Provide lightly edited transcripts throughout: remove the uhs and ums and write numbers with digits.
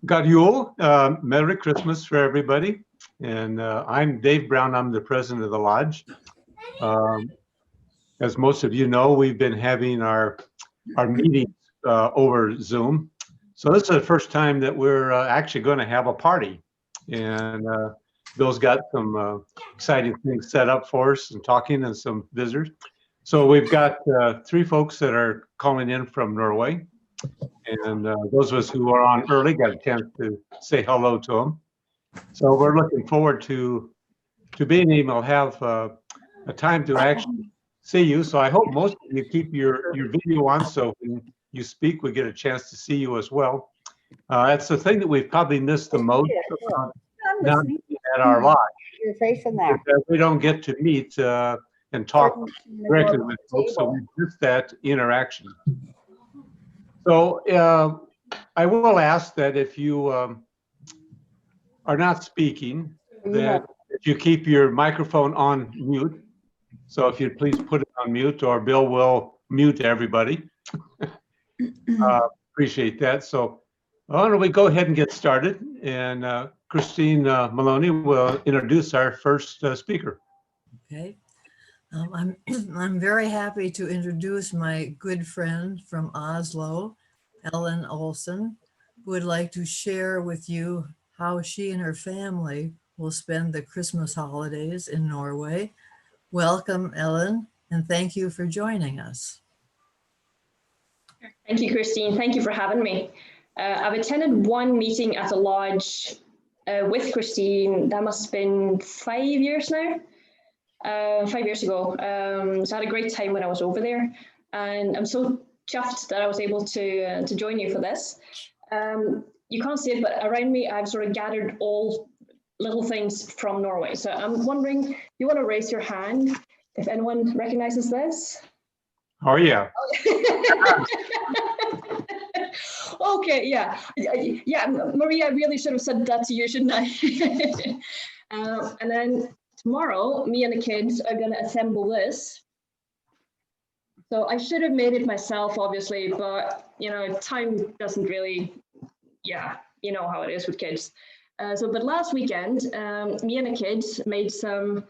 God Yule, Merry Christmas for everybody. And I'm Dave Brown. I'm the president of the lodge. Um, as most of you know, we've been having our meetings over Zoom. So this is the first time that we're actually going to have a party. And Bill's got some exciting things set up for us and talking and some visitors. So we've got three folks that are calling in from Norway. And those of us who are on early got a chance to say hello to them. So we're looking forward to being able to have a time to actually see you. So I hope most of you keep your video on, so when you speak, we get a chance to see you as well. That's the thing that we've probably missed the most about not being at our lodge, Your face in is there. that we don't get to meet and talk directly with folks, so we miss that interaction. So I will ask that if you are not speaking, that if you keep your microphone on mute. So if you'd please put it on mute, or Bill will mute everybody. Appreciate that. So why don't we go ahead and get started? And Christine Maloney will introduce our first speaker. Okay. I'm very happy to introduce my good friend from Oslo, Elin Olsen, who would like to share with you how she and her family will spend the Christmas holidays in Norway. Welcome, Elin, and thank you for joining us. Thank you, Christine. Thank you for having me. I've attended one meeting at the lodge with Christine. That must have been 5 years now. 5 years ago. So I had a great time when I was over there, and I'm so chuffed that I was able to join you for this. You can't see it, but around me I've sort of gathered all little things from Norway. So I'm wondering, you want to raise your hand if anyone recognizes this? Oh yeah. Okay, yeah, Maria, I really should have said that to you, shouldn't I? And then tomorrow, me and the kids are going to assemble this. So I should have made it myself, obviously, but you know, time doesn't really, yeah, you know how it is with kids. But last weekend, me and the kids made some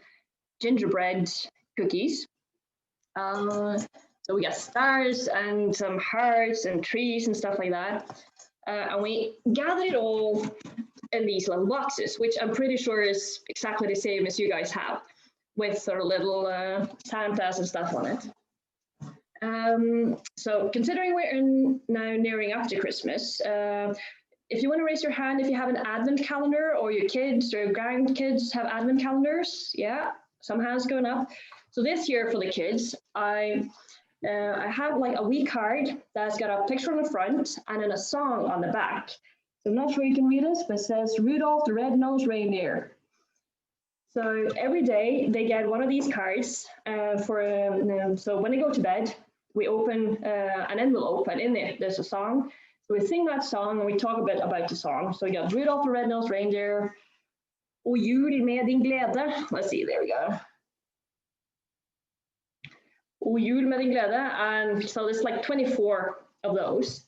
gingerbread cookies. So we got stars and some hearts and trees and stuff like that. And we gathered it all in these little boxes, which I'm pretty sure is exactly the same as you guys have, with sort of little Santas and stuff on it. So considering we're now nearing up to Christmas, if you want to raise your hand if you have an advent calendar, or your kids or grandkids have advent calendars, yeah, some hands going up. So this year for the kids, I have like a wee card that's got a picture on the front and then a song on the back. So I'm not sure you can read this, but it says Rudolph the Red-Nosed Reindeer. So every day they get one of these cards so when they go to bed, we open an envelope, and in it there's a song. So we sing that song and we talk a bit about the song. So we got Rudolph the Red-Nosed Reindeer, O jul med din glädje. Let's see, there we go. O jul med din glädje. And so there's like 24 of those.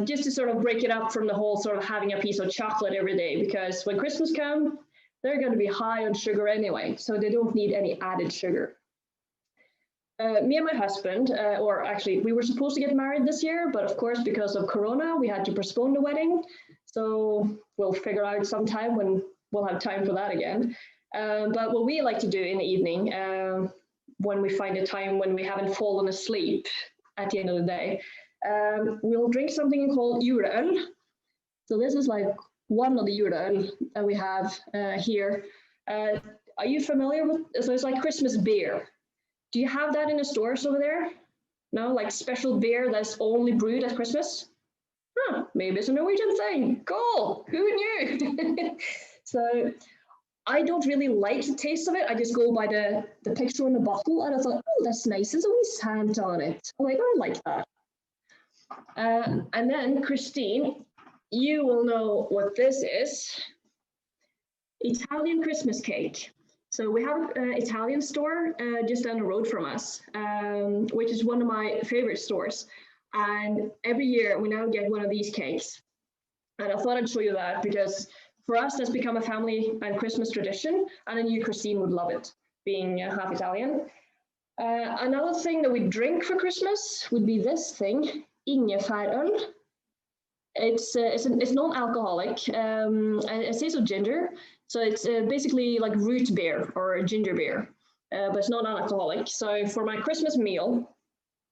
Just to sort of break it up from the whole sort of having a piece of chocolate every day, because when Christmas comes, they're going to be high on sugar anyway, so they don't need any added sugar. Me and my husband, or actually we were supposed to get married this year, but of course because of Corona, we had to postpone the wedding. So we'll figure out sometime when we'll have time for that again. But what we like to do in the evening, when we find a time when we haven't fallen asleep at the end of the day, we'll drink something called juleøl. So this is like one of the juleøl that we have here. Are you familiar with? So it's like Christmas beer. Do you have that in the stores over there? No, like special beer that's only brewed at Christmas? Huh, maybe it's a Norwegian thing. Cool. Who knew? So I don't really like the taste of it. I just go by the picture on the bottle, and I thought, oh, that's nice. There's a wee Santa on it. I'm like, I like that. And then Christine, you will know what this is. Italian Christmas cake. So we have an Italian store just down the road from us, which is one of my favorite stores. And every year we now get one of these cakes. And I thought I'd show you that because for us, that's become a family and Christmas tradition, and I knew Christine would love it, being half Italian. Another thing that we drink for Christmas would be this thing, ingefäröl. It's non-alcoholic. It tastes of ginger, so it's basically like root beer or ginger beer, but it's not non-alcoholic. So for my Christmas meal,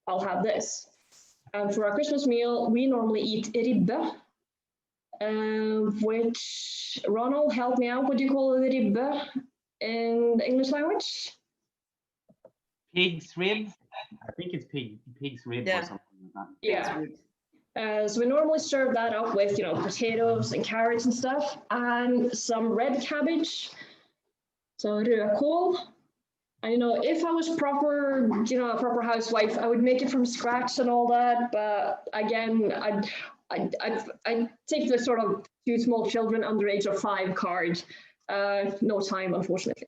I'll have this. And for our Christmas meal, we normally eat ribbe, which Ronald, help me out. What do you call ribbe in the English language? Pig's rib. I think it's pig's rib or something like that. Yeah. So we normally serve that up with, potatoes and carrots and stuff, and some red cabbage. So rödkål. And if I was a proper housewife, I would make it from scratch and all that. But again, I'd take the sort of 2 small children under age of 5 card. No time, unfortunately.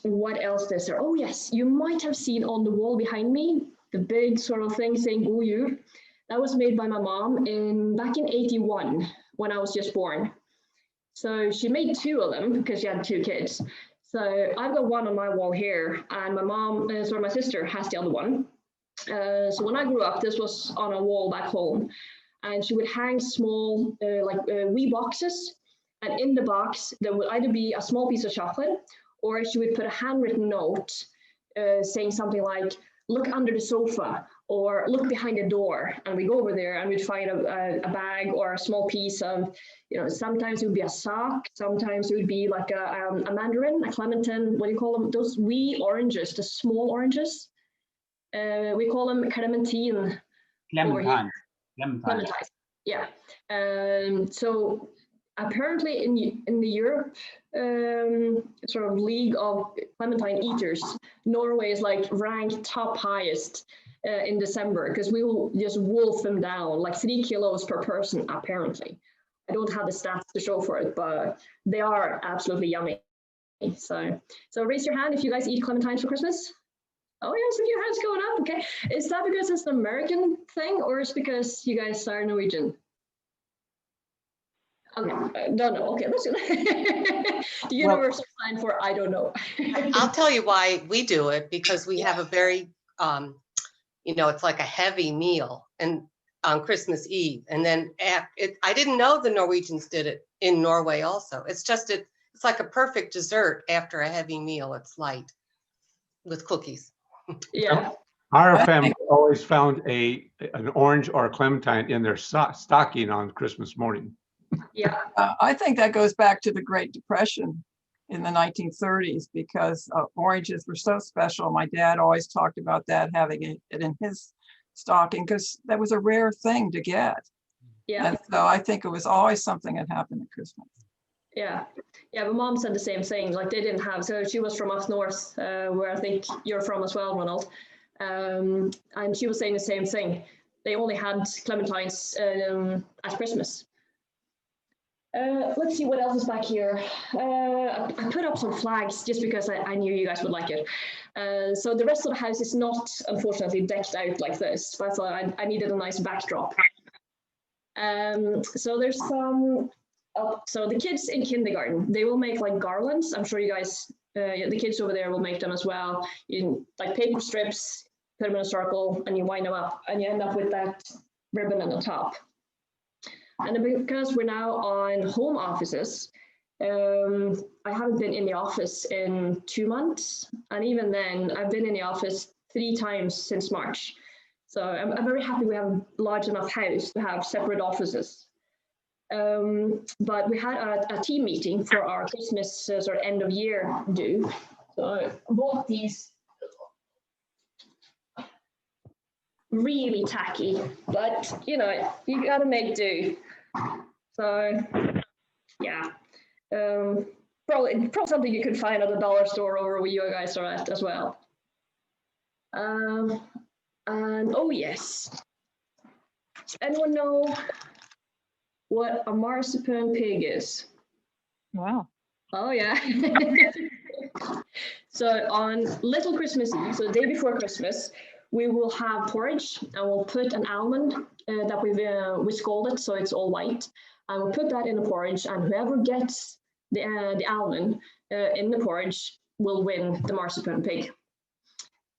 What else is there? Oh yes, you might have seen on the wall behind me the big sort of thing saying God Jul. That was made by my mom back in 81 when I was just born. So she made 2 of them because she had 2 kids. So I've got one on my wall here, and my sister has the other one. So when I grew up, this was on a wall back home, and she would hang small wee boxes. And in the box, there would either be a small piece of chocolate, or she would put a handwritten note saying something like, look under the sofa, or look behind the door. And we go over there and we'd find a bag or a small piece of, sometimes it would be a sock, sometimes it would be like a mandarin, a clementine, what do you call them? Those wee oranges, the small oranges. We call them clementine. Clementine. Yeah. So apparently in the Europe sort of league of clementine eaters, Norway is like ranked top highest in December, because we will just wolf them down like 3 kilos per person apparently. I don't have the stats to show for it, but they are absolutely yummy. So raise your hand if you guys eat clementines for Christmas. Oh yes, a few hands going up. Okay, is that because it's an American thing, or is it because you guys are Norwegian? Okay, don't know. Okay, let's do that. The universal sign for I don't know. I'll tell you why we do it, because we have a very, it's like a heavy meal and on Christmas Eve. And then I didn't know the Norwegians did it in Norway also. It's like a perfect dessert after a heavy meal. It's light with cookies. Yeah. Our family always found an orange or a clementine in their stocking on Christmas morning. Yeah. I think that goes back to the Great Depression in the 1930s, because oranges were so special. My dad always talked about that, having it in his stocking, because that was a rare thing to get. Yeah. And so I think it was always something that happened at Christmas. Yeah. Yeah, but mom said the same thing. Like they didn't have, so she was from up north, where I think you're from as well, Ronald. And she was saying the same thing. They only had clementines at Christmas. Let's see what else is back here. I put up some flags just because I knew you guys would like it. So the rest of the house is not, unfortunately, decked out like this, but I thought I needed a nice backdrop. So there's some, so the kids in kindergarten, they will make like garlands. I'm sure you guys, the kids over there will make them as well. You like paper strips, put them in a circle, and you wind them up, and you end up with that ribbon on the top. And because we're now on home offices, I haven't been in the office in 2 months. And even then, I've been in the office 3 times since March. So I'm very happy we have a large enough house to have separate offices. But we had a team meeting for our Christmas sort of end of year do. So I bought these really tacky, but you gotta make do. So yeah, probably something you could find at the dollar store over where you guys are at as well. And oh yes, does anyone know what a marzipan pig is? Wow. Oh yeah. So on Little Christmas Eve, so the day before Christmas, we will have porridge, and we'll put an almond that we scald it so it's all white, and we put that in the porridge, and whoever gets the almond in the porridge will win the marzipan pig.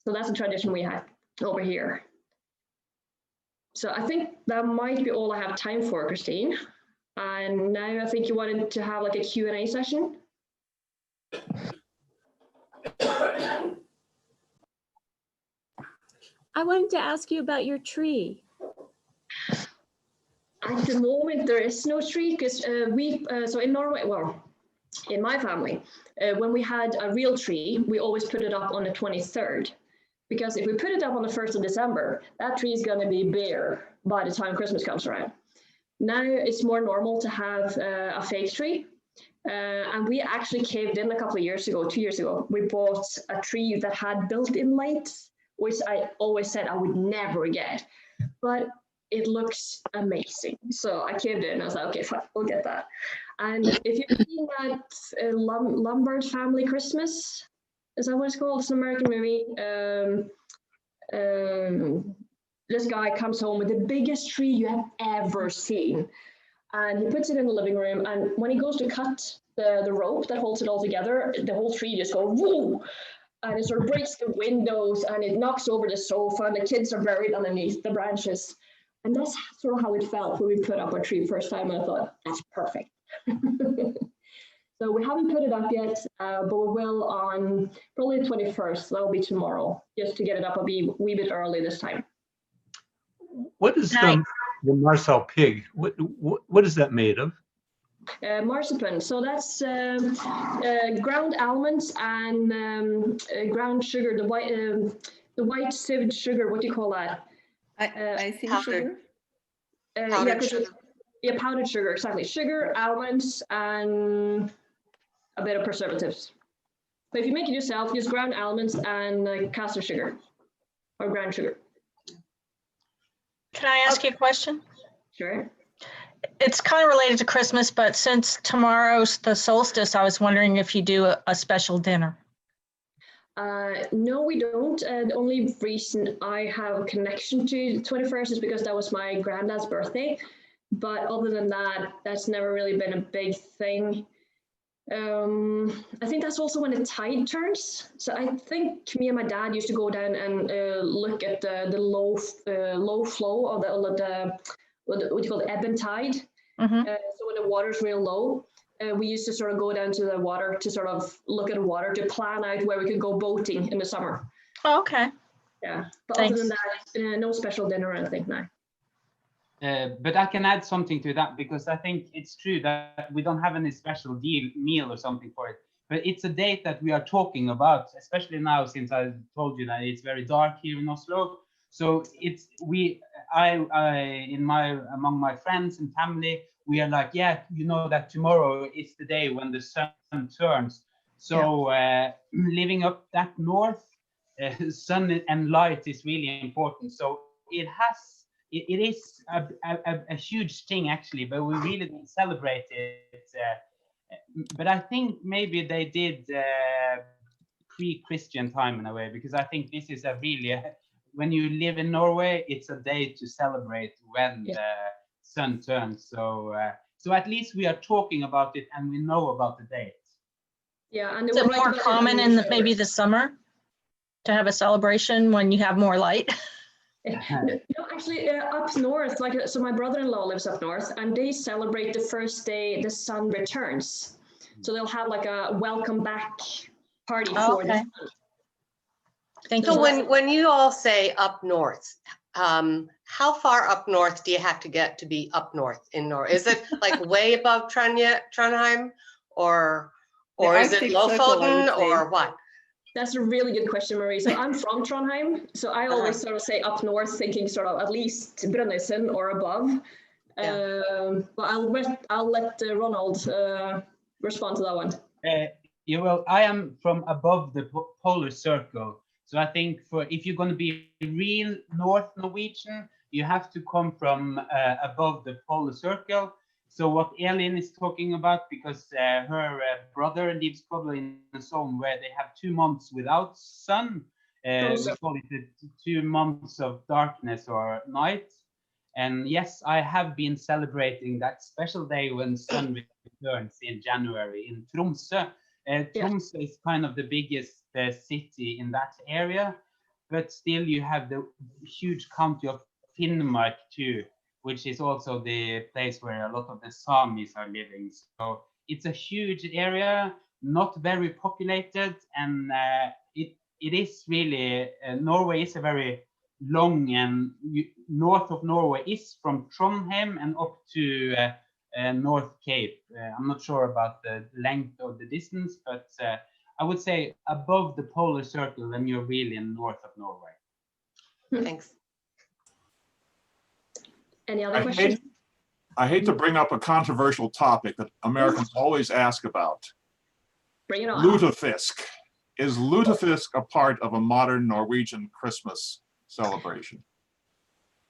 So that's a tradition we have over here. So I think that might be all I have time for, Christine. And now I think you wanted to have like a Q&A session. I wanted to ask you about your tree. At the moment, there is no tree because so in Norway, well, in my family, when we had a real tree, we always put it up on the 23rd. Because if we put it up on the 1st of December, that tree is going to be bare by the time Christmas comes around. Now it's more normal to have a fake tree. And we actually caved in a couple of years ago, 2 years ago. We bought a tree that had built-in lights, which I always said I would never get. But it looks amazing. So I caved in. I was like, okay, fine, we'll get that. And if you've seen that Lombard Family Christmas, is that what it's called? It's an American movie. This guy comes home with the biggest tree you have ever seen. And he puts it in the living room. And when he goes to cut the rope that holds it all together, the whole tree just goes, woo! And it sort of breaks the windows and it knocks over the sofa and the kids are buried underneath the branches. And that's sort of how it felt when we put up our tree first time. And I thought, that's perfect. So we haven't put it up yet, but we will on probably the 21st. That'll be tomorrow, just to get it up a wee bit early this time. What is the Marcel pig? What is that made of? Marzipan. So that's ground almonds and ground sugar. The white sieved sugar. What do you call that? Icing sugar. Powdered sugar. Yeah, powdered sugar. Exactly. Sugar, almonds, and a bit of preservatives. But if you make it yourself, use ground almonds and caster sugar or ground sugar. Can I ask you a question? Sure. It's kind of related to Christmas, but since tomorrow's the solstice, I was wondering if you do a special dinner. No, we don't. The only reason I have a connection to the 21st is because that was my granddad's birthday. But other than that, that's never really been a big thing. I think that's also when the tide turns. So I think me and my dad used to go down and look at the low flow of the what do you call it, ebb and tide. Mm-hmm. So when the water's real low, we used to sort of go down to the water to sort of look at the water to plan out where we could go boating in the summer. Oh, okay. Yeah, but Thanks. other than that, no special dinner or anything now. But I can add something to that, because I think it's true that we don't have any special meal or something for it. But it's a date that we are talking about, especially now since I told you that it's very dark here in Oslo. So it's among my friends and family, we are like, yeah, you know that tomorrow is the day when the sun turns. So living up that north, sun and light is really important. So it is a huge thing actually, but we really don't celebrate it. But I think maybe they did pre-Christian time in a way, because I think this is when you live in Norway, it's a day to celebrate when the sun turns. So at least we are talking about it and we know about the date. Yeah, and Is it more common in maybe the summer to have a celebration when you have more light? No, actually, up north, so my brother-in-law lives up north, and they celebrate the first day the sun returns. So they'll have like a welcome back party for the sun. Thank you. So when you all say up north, how far up north do you have to get to be up north in Norway? Is it like way above Trondheim, or is it Lofoten, or what? That's a really good question, Marie. So I'm from Trondheim, so I always sort of say up north, thinking sort of at least Brønnøysund or above. But I'll let Ronald respond to that one. Yeah, well, I am from above the polar circle. So I think if you're going to be real North Norwegian, you have to come from above the polar circle. So what Elin is talking about, because her brother lives probably in a zone where they have 2 months without sun. We call it the 2 months of darkness or night. And yes, I have been celebrating that special day when sun returns in January in Tromsø. Tromsø is kind of the biggest city in that area, but still you have the huge county of Finnmark too, which is also the place where a lot of the Samis are living. So it's a huge area, not very populated, and it is really, Norway is a very long, and north of Norway is from Trondheim and up to North Cape. I'm not sure about the length of the distance, but I would say above the polar circle, then you're really in north of Norway. Thanks. Any other questions? I hate to bring up a controversial topic that Americans always ask about. Bring it on. Lutefisk. Is lutefisk a part of a modern Norwegian Christmas celebration?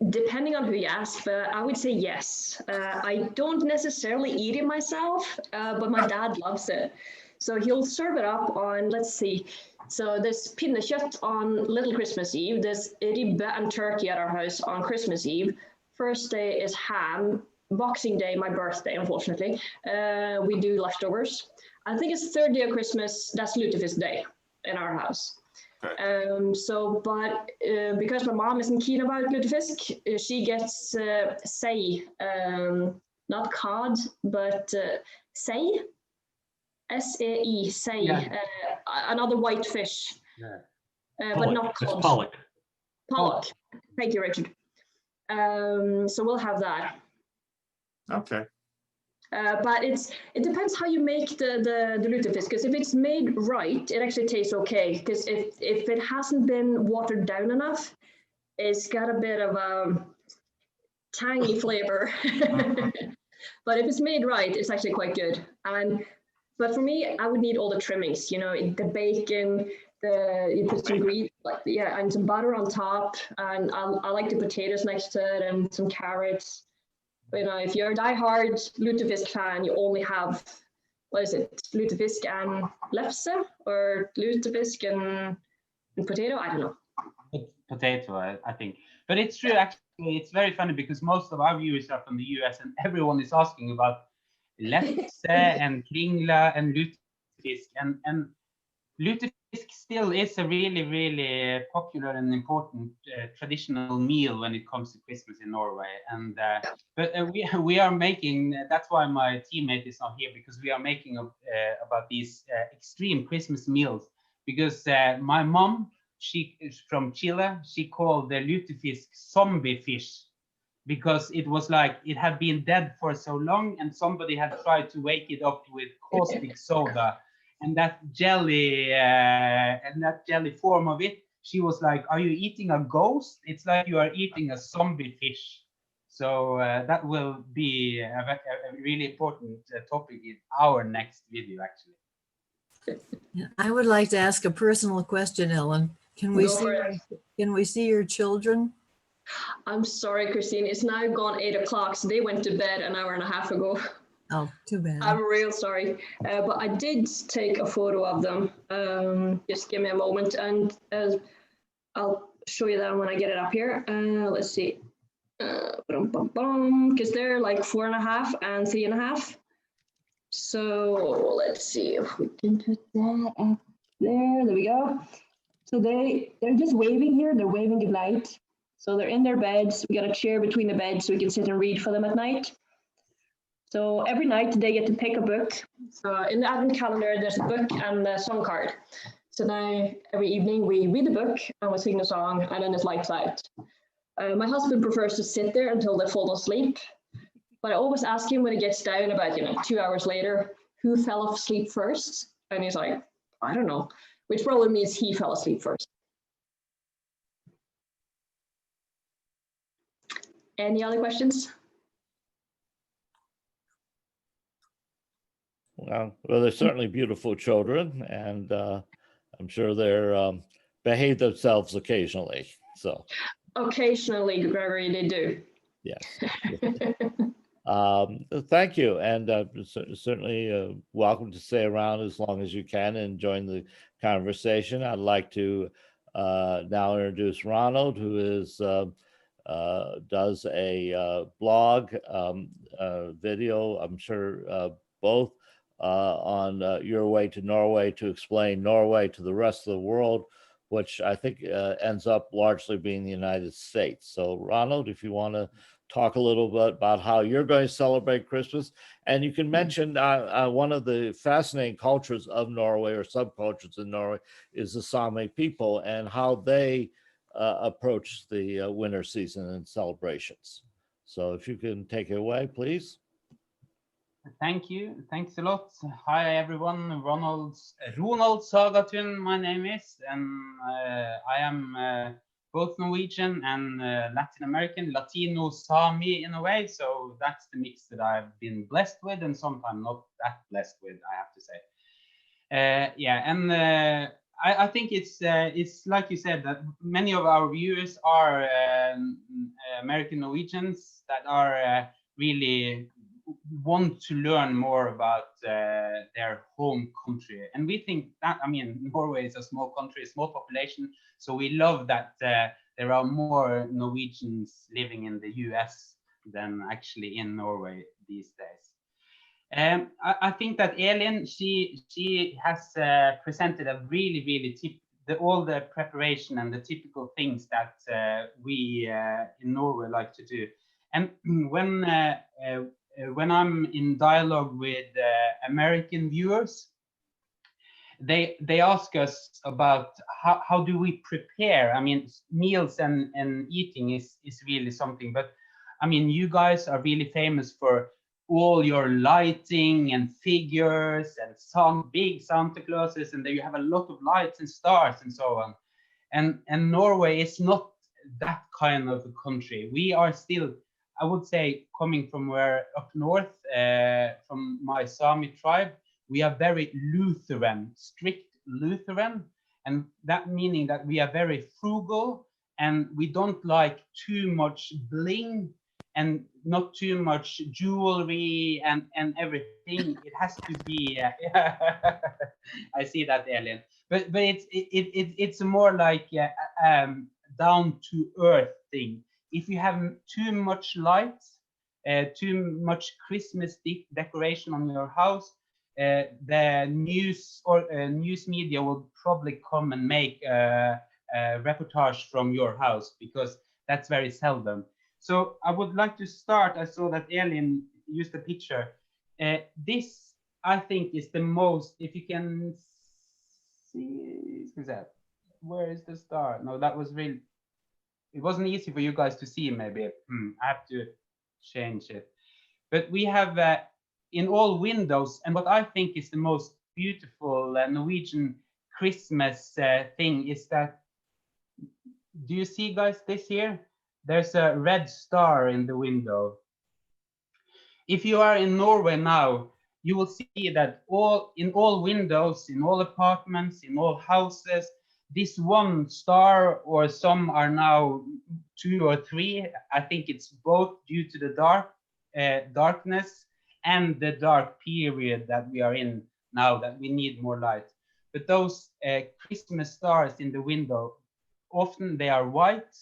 Depending on who you ask, but I would say yes. I don't necessarily eat it myself, but my dad loves it. So he'll serve it up on, let's see. So there's pinnekjøtt on Little Christmas Eve. There's ribbe and turkey at our house on Christmas Eve. First day is ham. Boxing Day, my birthday, unfortunately. We do leftovers. I think it's third day of Christmas. That's lutefisk day in our house. Okay. Because my mom isn't keen about lutefisk, she gets sei, not cod, but sei, S-A-E, sei, Yeah. another white fish, but not cod. Pollock. Pollock. Thank you, Richard. So we'll have that. Okay. But it depends how you make the lutefisk, because if it's made right, it actually tastes okay. Because if it hasn't been watered down enough, it's got a bit of a tangy flavor. But if it's made right, it's actually quite good. But for me, I would need all the trimmings. You know, the bacon, you put some grease, and some butter on top, and I like the potatoes next to it and some carrots. You know, if you're a die-hard lutefisk fan, you only have, what is it, lutefisk and lefse, or lutefisk and potato? I don't know. Potato, I think. But it's true, actually, it's very funny because most of our viewers are from the US and everyone is asking about lefse and kringla and lutefisk. And lutefisk still is a really, really popular and important traditional meal when it comes to Christmas in Norway. And but we are making, that's why my teammate is not here, because we are making about these extreme Christmas meals. Because my mom, she is from Chile, she called the lutefisk zombie fish, because it was like it had been dead for so long and somebody had tried to wake it up with caustic soda. And that jelly form of it, she was like, "Are you eating a ghost? It's like you are eating a zombie fish." So that will be a really important topic in our next video, actually. I would like to ask a personal question, Ellen. Can we see your children? I'm sorry, Christine. It's now gone 8 o'clock, so they went to bed an hour and a half ago. Oh, too bad. I'm real sorry. But I did take a photo of them. Just give me a moment, and I'll show you that when I get it up here. Let's see. Because they're like 4.5 and 3.5. So let's see if we can put that up there. There we go. So they're just waving here. They're waving good night. So they're in their beds. We got a chair between the beds so we can sit and read for them at night. So every night they get to pick a book. So in the advent calendar, there's a book and a song card. So now every evening we read the book and we sing the song, and then it's lights out. My husband prefers to sit there until they fall asleep. But I always ask him when he gets down about 2 hours later, who fell asleep first? And he's like, I don't know, which probably means he fell asleep first. Any other questions? Well, they're certainly beautiful children, and I'm sure they're behave themselves occasionally. So occasionally, Gregory, they do. Yes. Thank you, and certainly welcome to stay around as long as you can and join the conversation. I'd like to now introduce Ronald, who is does a blog video, I'm sure both, on your way to Norway, to explain Norway to the rest of the world, which I think ends up largely being the United States. So Ronald, if you want to talk a little bit about how you're going to celebrate Christmas, and you can mention one of the fascinating cultures of Norway, or subcultures in Norway, is the Sami people and how they approach the winter season and celebrations. So if you can take it away, please. Thank you. Thanks a lot. Hi, everyone. Ronald Sagatun, my name is, and I am both Norwegian and Latin American, Latino, Sami in a way. So that's the mix that I've been blessed with, and sometimes not that blessed with, I have to say. Yeah, and I think it's like you said, that many of our viewers are American Norwegians that are really want to learn more about their home country. And we think that, I mean, Norway is a small country, a small population, so we love that there are more Norwegians living in the US than actually in Norway these days. I think that Elin, she has presented a really all the preparation and the typical things that we in Norway like to do. And when I'm in dialogue with American viewers, they ask us about how do we prepare. I mean, meals and eating is really something, but I mean, you guys are really famous for all your lighting and figures and some big Santa Clauses, and there you have a lot of lights and stars and so on. And Norway is not that kind of a country. We are still, I would say, coming from where up north, from my Sami tribe, we are very Lutheran, strict Lutheran, and that meaning that we are very frugal and we don't like too much bling and not too much jewelry and everything. It has to be. I see that, Elin. But it's more like down to earth thing. If you have too much lights, too much Christmas decoration on your house, the news media will probably come and make a reportage from your house, because that's very seldom. So I would like to start. I saw that Elin used a picture. This, I think, is the most, if you can see, where is the star? No, that was really, it wasn't easy for you guys to see, maybe. I have to change it. But we have in all windows, and what I think is the most beautiful Norwegian Christmas thing is that, do you see, guys, this here? There's a red star in the window. If you are in Norway now, you will see that in all windows, in all apartments, in all houses, this one star, or some are now 2 or 3. I think it's both due to the darkness and the dark period that we are in now, that we need more light. But those Christmas stars in the window, often they are white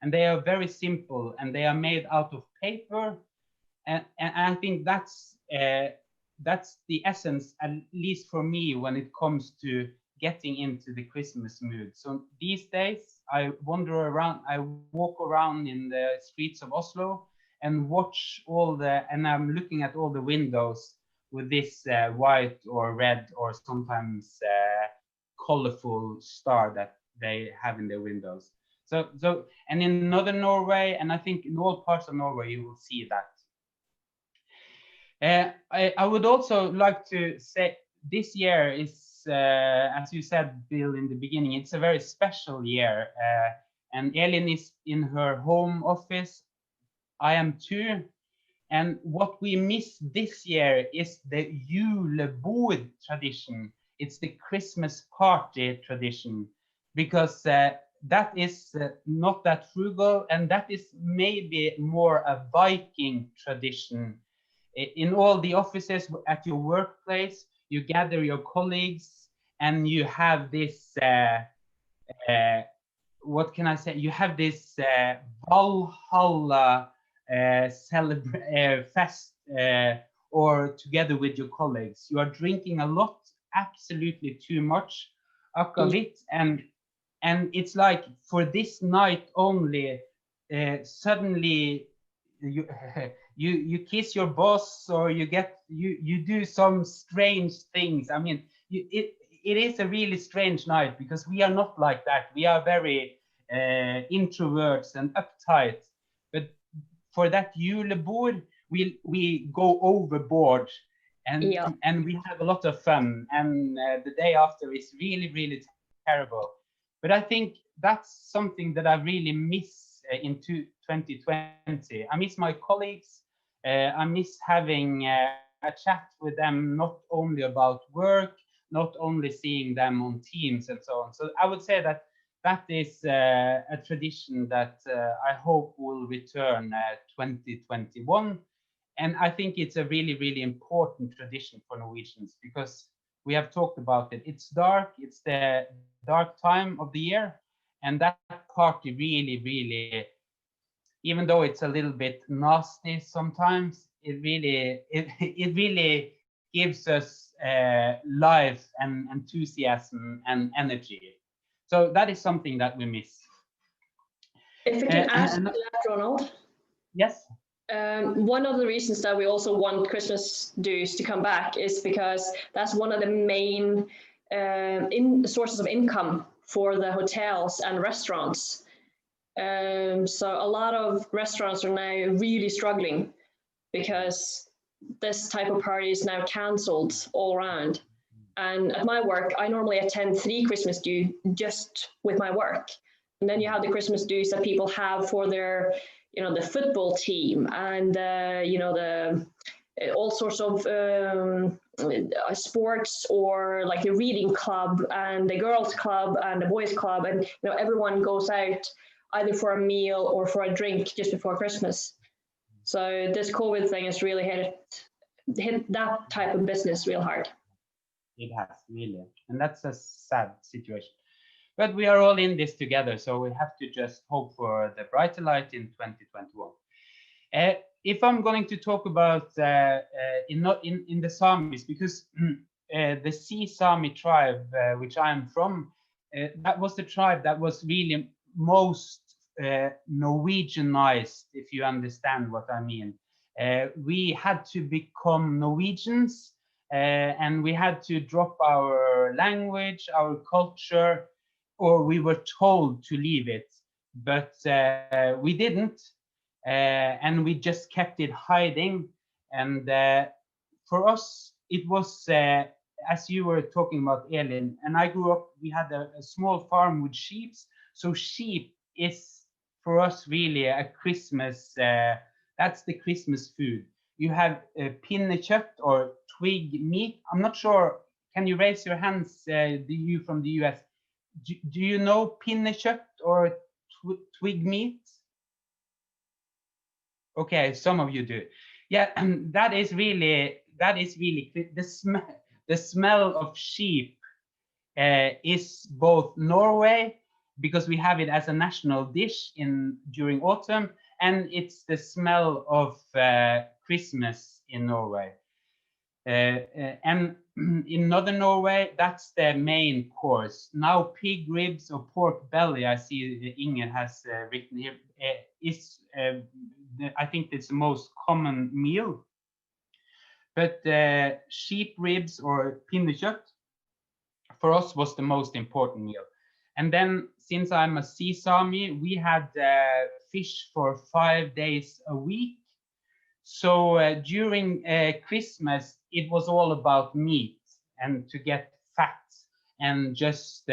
and they are very simple and they are made out of paper. And I think that's the essence, at least for me, when it comes to getting into the Christmas mood. So these days I wander around, I walk around in the streets of Oslo and watch and I'm looking at all the windows with this white or red or sometimes colorful star that they have in their windows. So and in northern Norway, and I think in all parts of Norway, you will see that. I would also like to say this year is, as you said, Bill, in the beginning, it's a very special year. And Elin is in her home office. I am too. And what we miss this year is the julebord tradition. It's the Christmas party tradition, because that is not that frugal, and that is maybe more a Viking tradition. In all the offices at your workplace, you gather your colleagues and you have this what can I say? You have this Valhalla fest, or together with your colleagues. You are drinking a lot, absolutely too much akavit, and it's like for this night only, suddenly you you kiss your boss, or you do some strange things. I mean, it is a really strange night, because we are not like that. We are very introverts and uptight. But for that julebord, we go overboard, and we have a lot of fun. And the day after is really, really terrible. But I think that's something that I really miss into 2020. I miss my colleagues. I miss having a chat with them, not only about work, not only seeing them on Teams and so on. So I would say that is a tradition that I hope will return 2021. And I think it's a really, really important tradition for Norwegians, because we have talked about it. It's dark, it's the dark time of the year, and that party really, really, even though it's a little bit nasty sometimes, it really gives us life and enthusiasm and energy. So that is something that we miss. If I can add to that, Ronald. Yes. One of the reasons that we also want Christmas dues to come back is because that's one of the main sources of income for the hotels and restaurants. So a lot of restaurants are now really struggling because this type of party is now cancelled all around. And at my work, I normally attend 3 Christmas dues just with my work. And then you have the Christmas dues that people have for their, the football team, and all sorts of sports, or like the reading club and the girls club and the boys club, and everyone goes out either for a meal or for a drink just before Christmas. So this COVID thing has really hit that type of business real hard. It has, really, and that's a sad situation. But we are all in this together, so we have to just hope for the brighter light in 2021. If I'm going to talk about in the Samis, because the Sea Sami tribe, which I'm from, that was the tribe that was really most Norwegianized, if you understand what I mean. We had to become Norwegians, and we had to drop our language, our culture, or we were told to leave it, but we didn't, and we just kept it hiding. And for us, it was, as you were talking about, Elin, and I grew up, we had a small farm with sheep. So sheep is, for us, really a Christmas, that's the Christmas food. You have pinnekjøtt, or twig meat. I'm not sure, can you raise your hands, you from the US? Do you know pinnekjøtt or twig meat? Okay, some of you do. Yeah, that is really the smell of sheep is both Norway, because we have it as a national dish during autumn, and it's the smell of Christmas in Norway. And in northern Norway, that's the main course. Now, pig ribs or pork belly, I see Inger has written here, is I think it's the most common meal. But sheep ribs or pinnekjøtt for us was the most important meal. And then, since I'm a Sea Sami, we had fish for 5 days a week. So during Christmas, it was all about meat and to get fat and just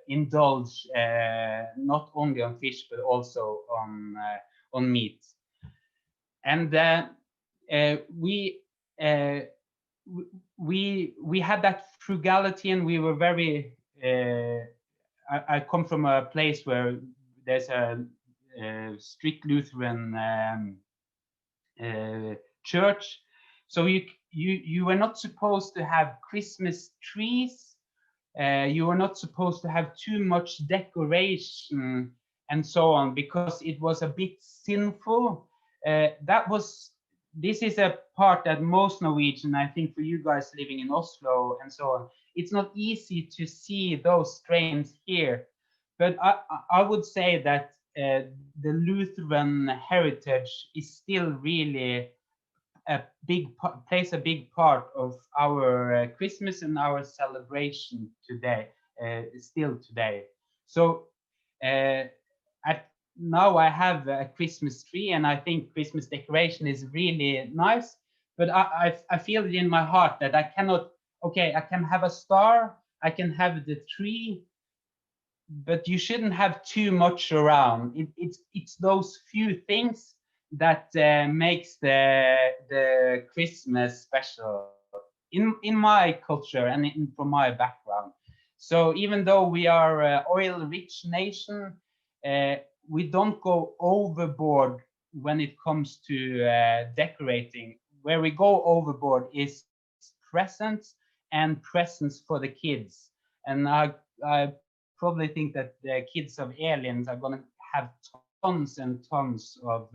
indulge not only on fish but also on meat. And we had that frugality, and we were very. I come from a place where there's a strict Lutheran church, so you were not supposed to have Christmas trees you were not supposed to have too much decoration and so on, because it was a bit sinful. This is a part that most Norwegian, I think for you guys living in Oslo and so on, it's not easy to see those strains here. But I would say that the Lutheran heritage is still really plays a big part of our Christmas and our celebration today, still today. So now I have a Christmas tree, and I think Christmas decoration is really nice. But I feel it in my heart that I cannot. Okay, I can have a star, I can have the tree, but you shouldn't have too much around. It's those few things that makes the Christmas special in my culture and from my background. So even though we are an oil-rich nation, we don't go overboard when it comes to decorating. Where we go overboard is presents and presents for the kids. And I probably think that the kids of Elin are going to have tons and tons of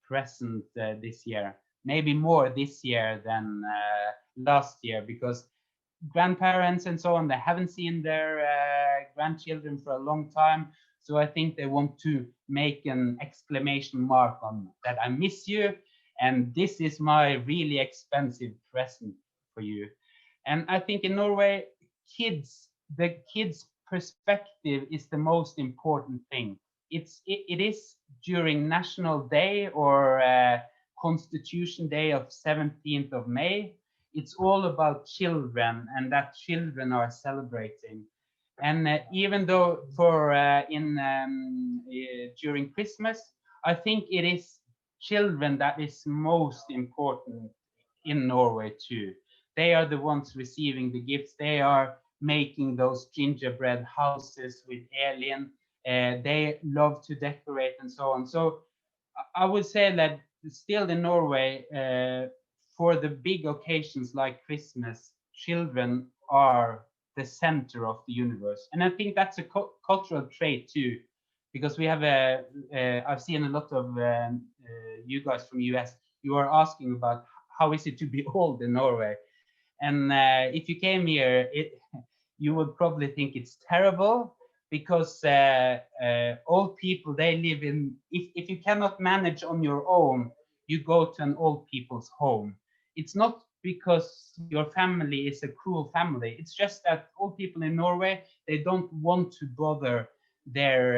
present this year. Maybe more this year than last year, because grandparents and so on, they haven't seen their grandchildren for a long time. So I think they want to make an exclamation mark on that. I miss you, and this is my really expensive present for you. And I think in Norway, the kids' perspective is the most important thing. It is during National Day or Constitution Day of 17th of May. It's all about children, and that children are celebrating. And even though during Christmas, I think it is children that is most important in Norway too. They are the ones receiving the gifts. They are making those gingerbread houses with Elin. They love to decorate and so on. So I would say that still in Norway, for the big occasions like Christmas, children are the center of the universe. And I think that's a cultural trait too, because we have I've seen a lot of you guys from US, you are asking about how is it to be old in Norway. And if you came here, you would probably think it's terrible, because old people, they live in, if you cannot manage on your own, you go to an old people's home. It's not because your family is a cruel family. It's just that old people in Norway, they don't want to bother their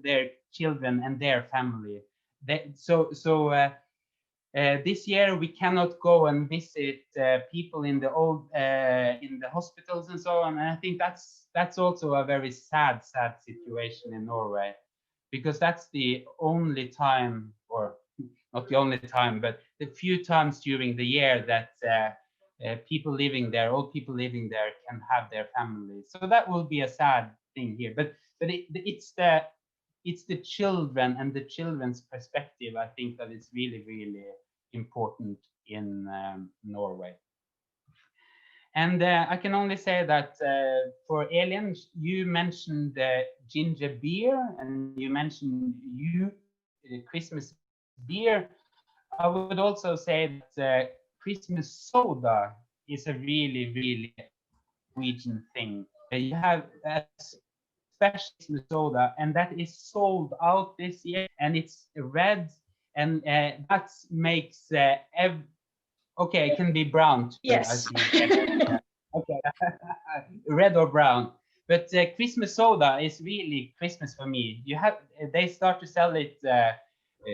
their children and their family. This year we cannot go and visit people in the old in the hospitals and so on. And I think that's also a very sad situation in Norway, because that's the only time, or not the only time, but the few times during the year that old people living there can have their families. So that will be a sad thing here. But it's the children and the children's perspective, I think, that is really, really important in Norway. And I can only say that for Elin, you mentioned ginger beer, and you mentioned Christmas beer. I would also say that Christmas soda is a really, really Norwegian thing. You have a special Christmas soda, and that is sold out this year, and it's red, and that makes okay, it can be brown too. Yes. Okay, red or brown. But Christmas soda is really Christmas for me. They start to sell it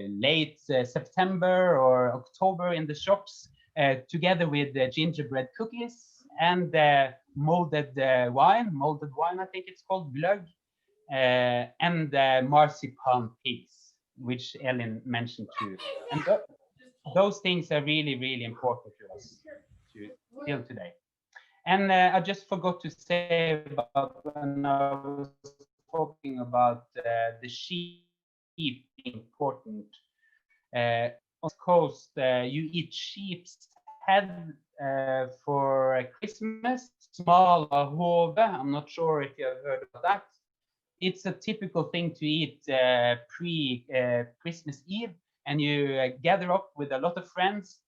late September or October in the shops, together with gingerbread cookies and molded wine, I think it's called, gløgg, and marzipan pigs, which Elin mentioned too. And those things are really, really important to us till today. And I just forgot to say about when I was talking about the sheep being important. On the coast, you eat sheep's head for Christmas. Smala hove. I'm not sure if you have heard about that. It's a typical thing to eat pre-Christmas Eve, and you gather up with a lot of friends,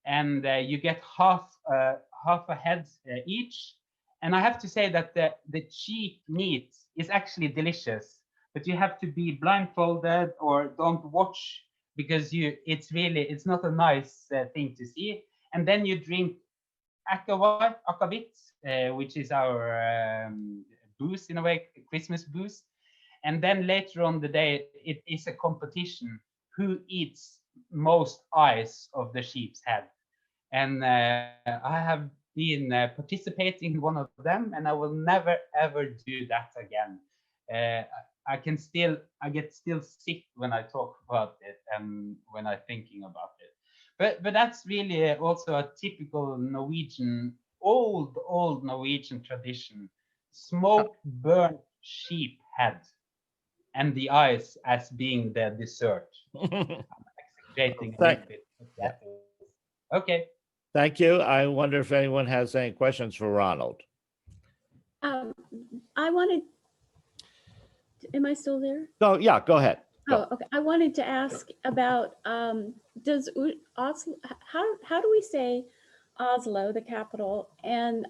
and you get half a head each. And I have to say that the cheek meat is actually delicious, but you have to be blindfolded or don't watch, because it's not a nice thing to see. And then you drink akavit, which is our booze, in a way, Christmas booze. And then later on the day, it is a competition who eats most eyes of the sheep's head. And I have been participating in one of them, and I will never ever do that again. I get still sick when I talk about it and when I'm thinking about it. But that's really also a typical Norwegian, old Norwegian tradition: smoked burnt sheep head, and the eyes as being the dessert. I'm exaggerating a little bit. But okay. Thank you. I wonder if anyone has any questions for Ronald. I wanted, am I still there? Oh, yeah, go ahead. Oh, okay. I wanted to ask about, does Oslo, how do we say Oslo, the capital, and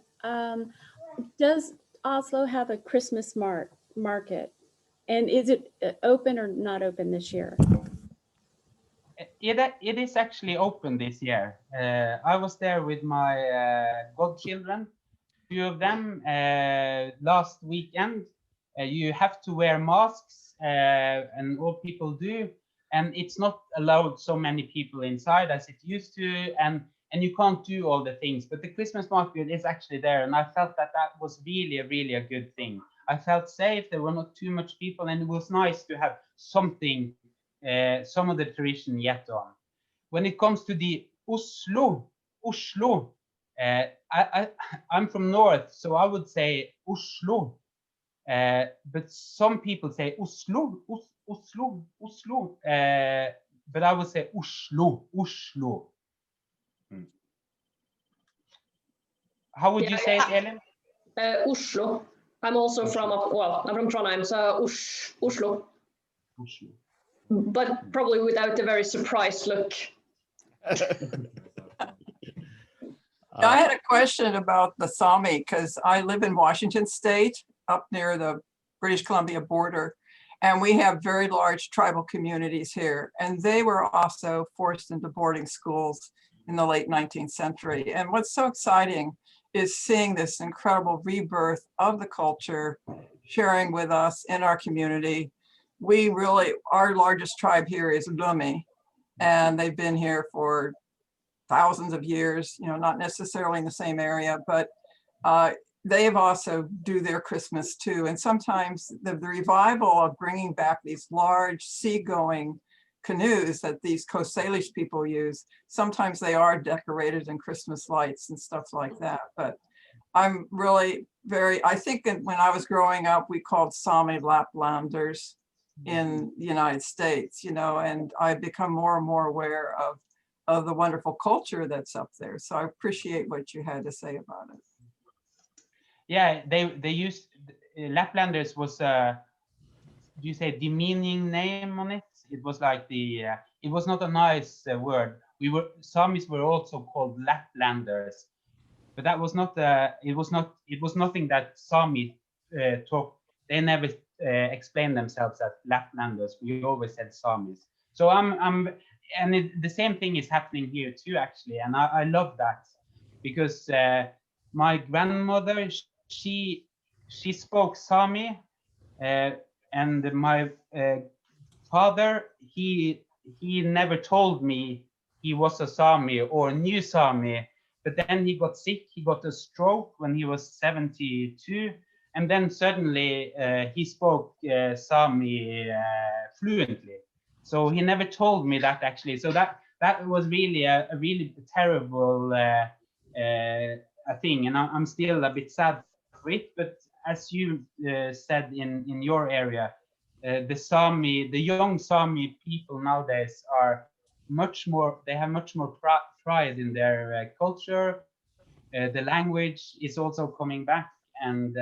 does Oslo have a Christmas market? And is it open or not open this year? It is actually open this year. I was there with my godchildren, two of them, last weekend. You have to wear masks, and all people do, and it's not allowed so many people inside as it used to, and you can't do all the things. But the Christmas market is actually there, and I felt that was really a good thing. I felt safe. There were not too much people, and it was nice to have something. Some of the tradition yet on. When it comes to the Oslo, I'm from North, so I would say Oslo, but some people say Oslo, but I would say Oslo. How would you say it, Elin? Oslo. I'm also from, well, I'm from Trondheim, so Oslo. But probably without a very surprised look. I had a question about the Sami, because I live in Washington State, up near the British Columbia border, and we have very large tribal communities here. And they were also forced into boarding schools in the late 19th century. And what's so exciting is seeing this incredible rebirth of the culture, sharing with us in our community. We really, our largest tribe here is Lumi, and they've been here for thousands of years, you know, not necessarily in the same area, but they've also do their Christmas too. And sometimes the revival of bringing back these large seagoing canoes that these Coast Salish people use, sometimes they are decorated in Christmas lights and stuff like that. But I'm really I think that when I was growing up, we called Sami Laplanders in the United States, you know, and I've become more and more aware of the wonderful culture that's up there. So I appreciate what you had to say about it. Yeah, they used, Laplanders was do you say demeaning name on it? It was like it was not a nice word. Samis were also called Laplanders, but that was not it was nothing that Sami talked. They never explained themselves as Laplanders. We always said Samis. So the same thing is happening here too, actually, and I love that, because my grandmother, she spoke Sami, and my father, he never told me he was a Sami or knew Sami, but then he got sick. He got a stroke when he was 72, and then suddenly he spoke Sami fluently. So he never told me that, actually. So that was really a really terrible thing, and I'm still a bit sad for it. But as you said in your area, the young Sami people nowadays are much more. They have much more pride in their culture, the language is also coming back, and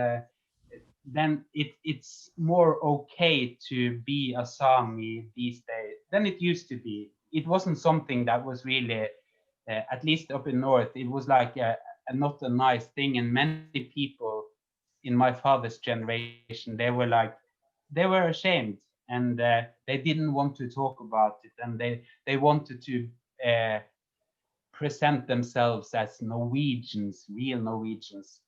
then it's more okay to be a Sami these days than it used to be. It wasn't something that was really, at least up in north, it was like not a nice thing, and many people in my father's generation, they were ashamed, and they didn't want to talk about it, and they wanted to present themselves as Norwegians, real Norwegians,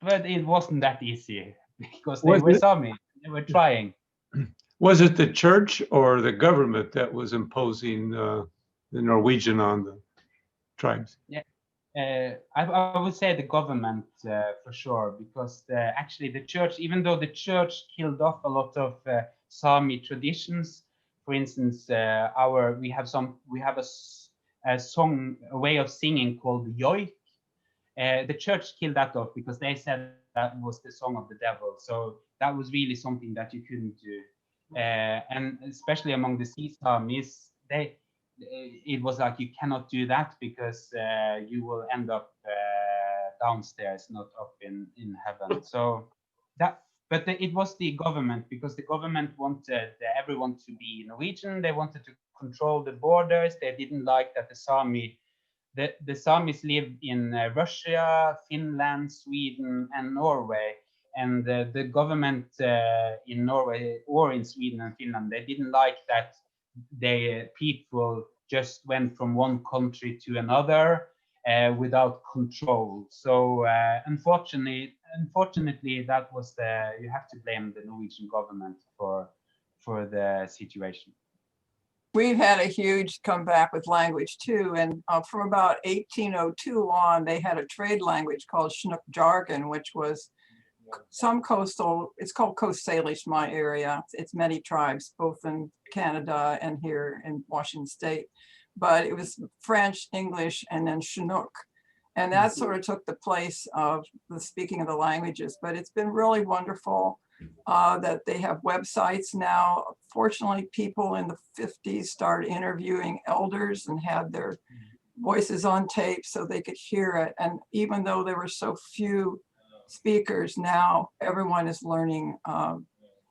but it wasn't that easy because they were Sami. They were trying. Was it the church or the government that was imposing the Norwegian on the tribes? Yeah, I would say the government for sure, because actually the church, even though the church killed off a lot of Sami traditions, for instance, we have a song, a way of singing called yoik. The church killed that off because they said that was the song of the devil. So that was really something that you couldn't do. And especially among the Sea Samis, it was like, you cannot do that because you will end up downstairs, not up in heaven. So but it was the government, because the government wanted everyone to be Norwegian. They wanted to control the borders. They didn't like that the Samis live in Russia, Finland, Sweden, and Norway. And the government in Norway or in Sweden and Finland, they didn't like that people just went from one country to another without control. So unfortunately, that was you have to blame the Norwegian government for the situation. We've had a huge comeback with language too, and from about 1802 on, they had a trade language called Chinook jargon, which was some coastal, it's called Coast Salish, my area. It's many tribes, both in Canada and here in Washington State. But it was French, English, and then Chinook. And that sort of took the place of the speaking of the languages. But it's been really wonderful that they have websites now. Fortunately, people in the 50s started interviewing elders and had their voices on tape so they could hear it. And even though there were so few speakers, now everyone is learning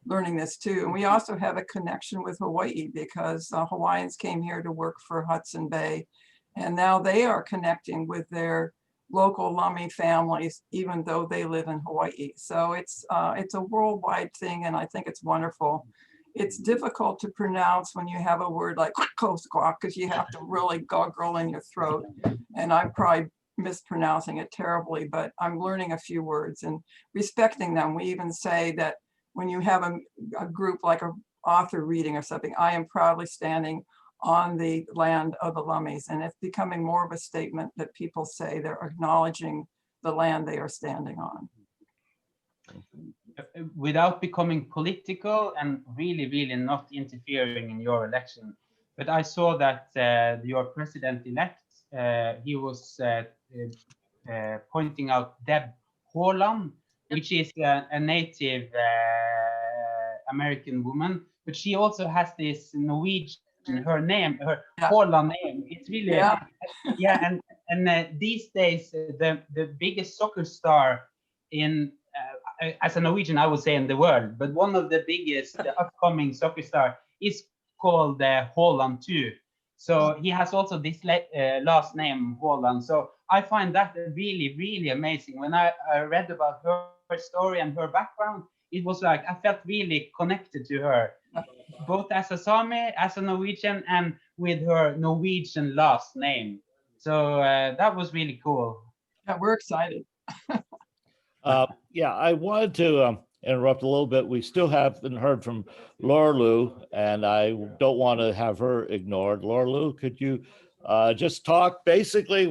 this too. And we also have a connection with Hawaii because Hawaiians came here to work for Hudson Bay, and now they are connecting with their local Lummi families, even though they live in Hawaii. So it's a worldwide thing, and I think it's wonderful. It's difficult to pronounce when you have a word like koskwa, because you have to really gargle in your throat, and I'm probably mispronouncing it terribly, but I'm learning a few words and respecting them. We even say that when you have a group like an author reading or something, I am proudly standing on the land of the Lummis, and it's becoming more of a statement that people say they're acknowledging the land they are standing on. Without becoming political and really not interfering in your election, but I saw that your president-elect, he was pointing out Deb Haaland, which is a native American woman, but she also has this Norwegian, her name, her Haaland name. It's really, and these days, the biggest soccer star in, as a Norwegian, I would say in the world, but one of the biggest upcoming soccer star is called Haaland too. So he has also this last name, Haaland. So I find that really amazing. When I read about her story and her background, it was like I felt really connected to her, both as a Sami, as a Norwegian, and with her Norwegian last name. So that was really cool. Yeah, we're excited. Yeah, I wanted to interrupt a little bit. We still haven't heard from Lorelou, and I don't want to have her ignored. Lorelou, could you just talk basically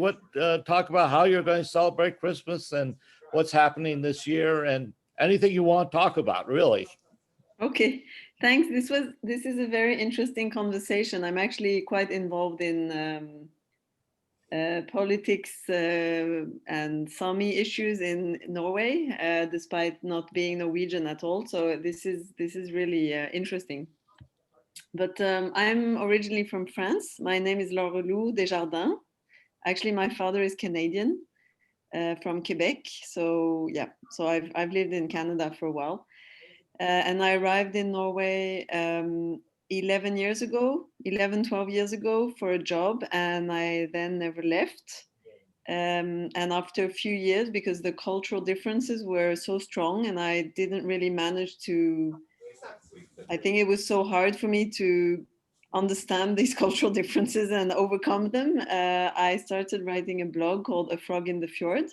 talk about how you're going to celebrate Christmas and what's happening this year and anything you want to talk about, really? Okay, thanks. This is a very interesting conversation. I'm actually quite involved in politics and Sami issues in Norway, despite not being Norwegian at all. So this is really interesting. But I'm originally from France. My name is Lorelou Desjardins. Actually, my father is Canadian. from Quebec. So yeah, so I've lived in Canada for a while. And I arrived in Norway 11 years ago, 12 years ago for a job. And I then never left. And after a few years, because the cultural differences were so strong and I didn't really manage to, I think it was so hard for me to understand these cultural differences and overcome them. I started writing a blog called A Frog in the Fjord,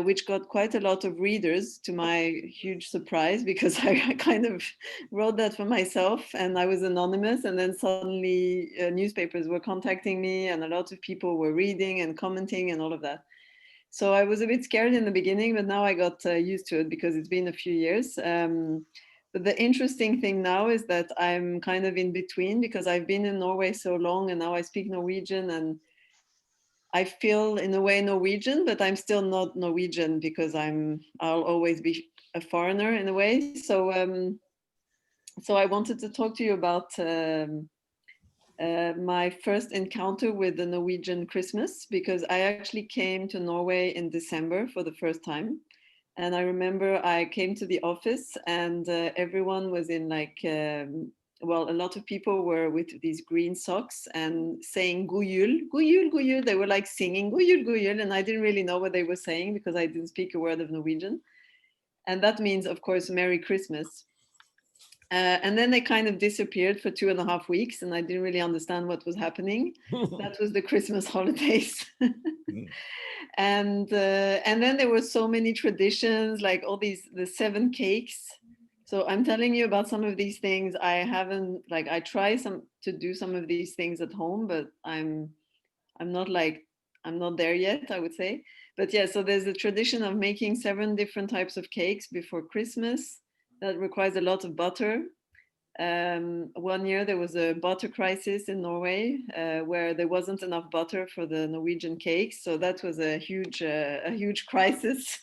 which got quite a lot of readers to my huge surprise, because I kind of wrote that for myself and I was anonymous, and then suddenly newspapers were contacting me and a lot of people were reading and commenting and all of that. So I was a bit scared in the beginning, but now I got used to it because it's been a few years. But the interesting thing now is that I'm kind of in between, because I've been in Norway so long and now I speak Norwegian and I feel in a way Norwegian, but I'm still not Norwegian because I'll always be a foreigner in a way. So so I wanted to talk to you about my first encounter with the Norwegian Christmas, because I actually came to Norway in December for the first time. And I remember I came to the office and everyone was in like, well, a lot of people were with these green socks and saying "God jul, God jul, God jul." They were like singing "God jul, God jul," and I didn't really know what they were saying because I didn't speak a word of Norwegian. And that means, of course, Merry Christmas. And then they kind of disappeared for 2.5 weeks and I didn't really understand what was happening. That was the Christmas holidays. And then there were so many traditions, like all the 7 cakes. So I'm telling you about some of these things. I haven't, like, I try to do some of these things at home, but I'm not there yet, I would say. But yeah, so there's a tradition of making 7 different types of cakes before Christmas that requires a lot of butter. One year there was a butter crisis in Norway where there wasn't enough butter for the Norwegian cakes. So that was a huge crisis.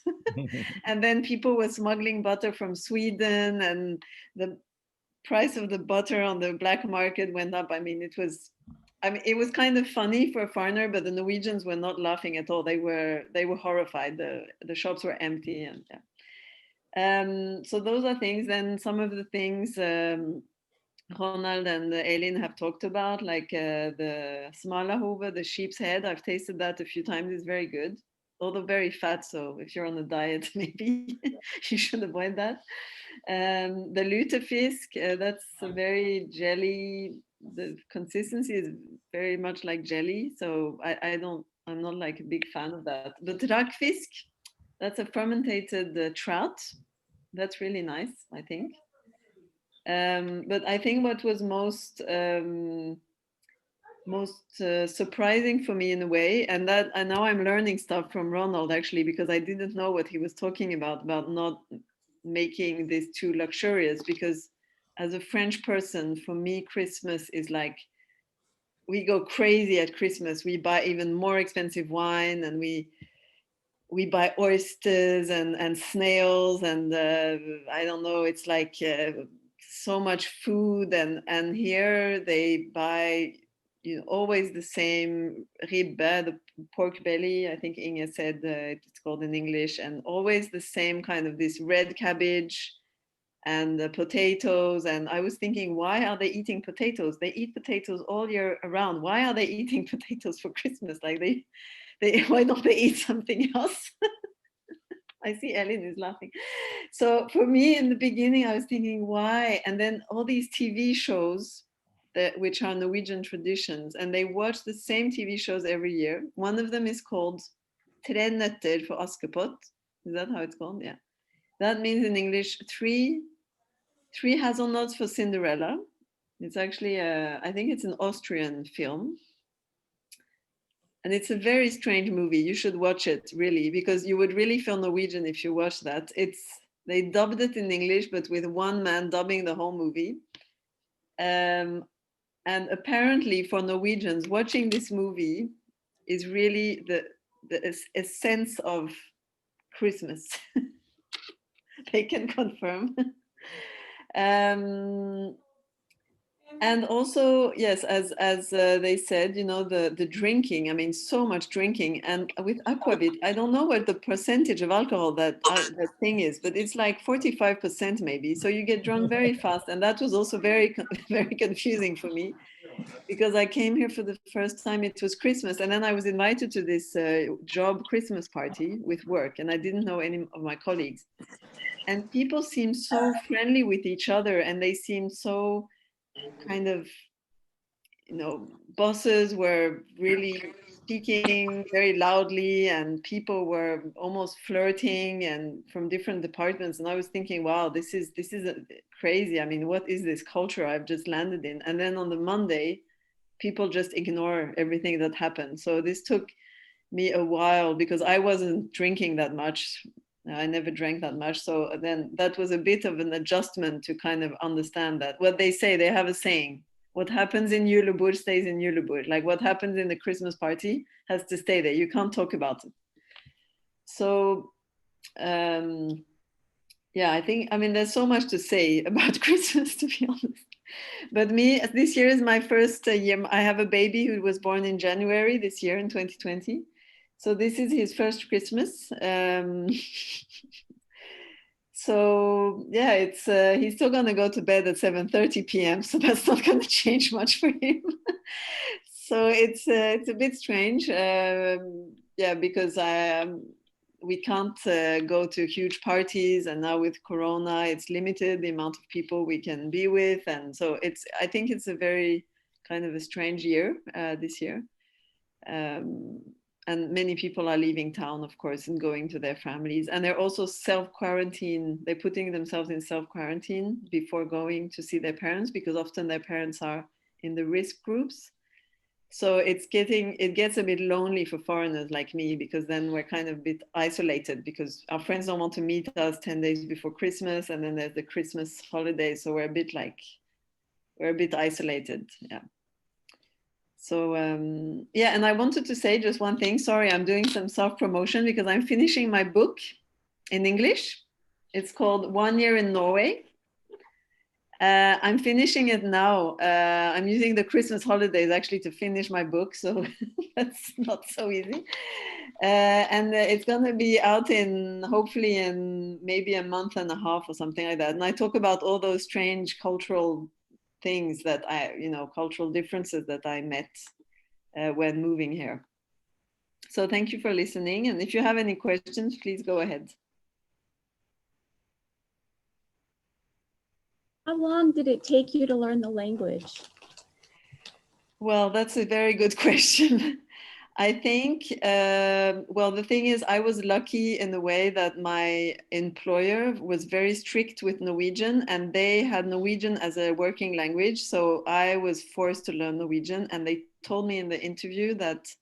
And then people were smuggling butter from Sweden and the price of the butter on the black market went up. I mean, it was kind of funny for a foreigner, but the Norwegians were not laughing at all. They were horrified. The shops were empty and yeah. So those are things. Then some of the things Ronald and Elin have talked about, like the smalahove, the sheep's head. I've tasted that a few times. It's very good, although very fat. So if you're on a diet, maybe you should avoid that. The lutefisk, that's a very jelly. The consistency is very much like jelly. So I'm not like a big fan of that. But rakfisk, that's a fermented trout. That's really nice, I think. But I think what was most surprising for me in a way, and now I'm learning stuff from Ronald actually, because I didn't know what he was talking about not making this too luxurious. Because as a French person, for me, Christmas is like, we go crazy at Christmas. We buy even more expensive wine and we buy oysters and snails and I don't know, it's like so much food, and here they buy always the same ribbe, the pork belly, I think Inge said it's called in English, and always the same kind of this red cabbage and the potatoes. And I was thinking, why are they eating potatoes? They eat potatoes all year around. Why are they eating potatoes for Christmas? Like why don't they eat something else? I see Elin is laughing. So for me in the beginning, I was thinking, why? And then all these TV shows which are Norwegian traditions, and they watch the same TV shows every year. One of them is called Tre nøtter for Askepott. Is that how it's called? Yeah. That means in English, three hazelnuts for Cinderella. It's actually, I think it's an Austrian film. And it's a very strange movie. You should watch it, really, because you would really feel Norwegian if you watch that. They dubbed it in English, but with one man dubbing the whole movie. And apparently for Norwegians, watching this movie is really a sense of Christmas. They can confirm. And also, yes, as they said, you know, the drinking, I mean, so much drinking. And with aquavit, I don't know what the percentage of alcohol that thing is, but it's like 45% maybe. So you get drunk very fast. And that was also very, very confusing for me, because I came here for the first time, it was Christmas. And then I was invited to this job Christmas party with work, and I didn't know any of my colleagues. And people seemed so friendly with each other, and they seemed so kind of, you know, bosses were really speaking very loudly, and people were almost flirting and from different departments. And I was thinking, wow, this is crazy. I mean, what is this culture I've just landed in? And then on the Monday, people just ignore everything that happened. So this took me a while, because I wasn't drinking that much. I never drank that much. So then that was a bit of an adjustment to kind of understand that what they say, they have a saying, what happens in Julebord stays in Julebord. Like what happens in the Christmas party has to stay there. You can't talk about it. So, yeah, I think, I mean, there's so much to say about Christmas, to be honest. But me, this year is my first year. I have a baby who was born in January this year in 2020. So this is his first Christmas. So yeah, it's he's still gonna go to bed at 7:30 p.m. So that's not gonna change much for him. So it's a bit strange, yeah, because we can't go to huge parties, and now with Corona, it's limited the amount of people we can be with, and so I think it's a very kind of a strange year this year. And many people are leaving town, of course, and going to their families. And they're also self-quarantine. They're putting themselves in self-quarantine before going to see their parents, because often their parents are in the risk groups. So it gets a bit lonely for foreigners like me, because then we're kind of a bit isolated, because our friends don't want to meet us 10 days before Christmas. And then there's the Christmas holiday. So we're a bit isolated, yeah. So yeah, and I wanted to say just one thing. Sorry, I'm doing some self-promotion because I'm finishing my book in English. It's called 1 Year in Norway. I'm finishing it now. I'm using the Christmas holidays actually to finish my book, so that's not so easy. And it's gonna be out hopefully in maybe a month and a half or something like that. And I talk about all those strange cultural things that cultural differences that I met when moving here. So thank you for listening. And if you have any questions, please go ahead. How long did it take you to learn the language? Well, that's a very good question. I think, well, the thing is, I was lucky in the way that my employer was very strict with Norwegian, and they had Norwegian as a working language. So I was forced to learn Norwegian, and they told me in the interview that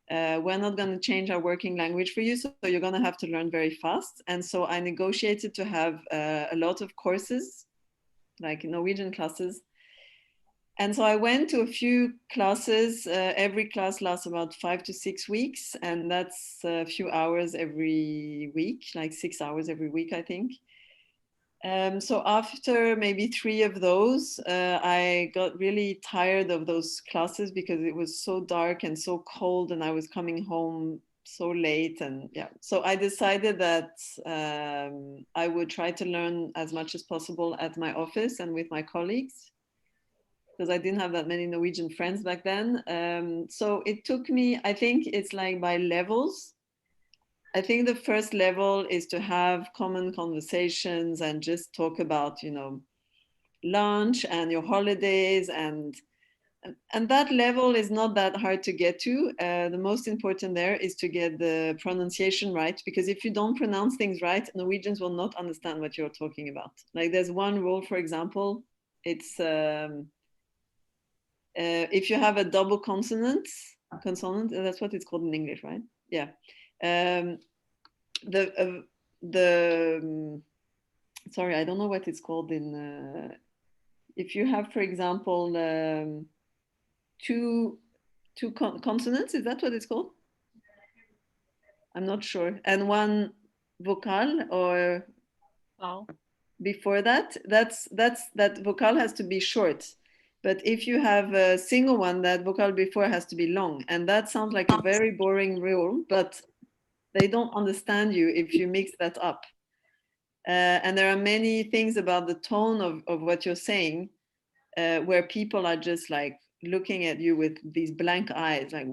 we're not going to change our working language for you, so you're going to have to learn very fast. And so I negotiated to have a lot of courses, like Norwegian classes. And so I went to a few classes. Every class lasts about 5 to 6 weeks. And that's a few hours every week, like 6 hours every week, I think. So after maybe 3 of those, I got really tired of those classes because it was so dark and so cold, and I was coming home so late. And yeah, so I decided that I would try to learn as much as possible at my office and with my colleagues, because I didn't have that many Norwegian friends back then. So it took me, I think it's like by levels. I think the first level is to have common conversations and just talk about, lunch and your holidays. And that level is not that hard to get to. The most important there is to get the pronunciation right, because if you don't pronounce things right, Norwegians will not understand what you're talking about. Like there's one rule, for example, it's, if you have a double consonant, that's what it's called in English, right? Yeah. Sorry, I don't know what it's called in. If you have, for example, two consonants, is that what it's called? I'm not sure. And one vocal or before that, that vocal has to be short. But if you have a single one, that vocal before has to be long. And that sounds like a very boring rule, but they don't understand you if you mix that up. And there are many things about the tone of what you're saying where people are just like looking at you with these blank eyes, like,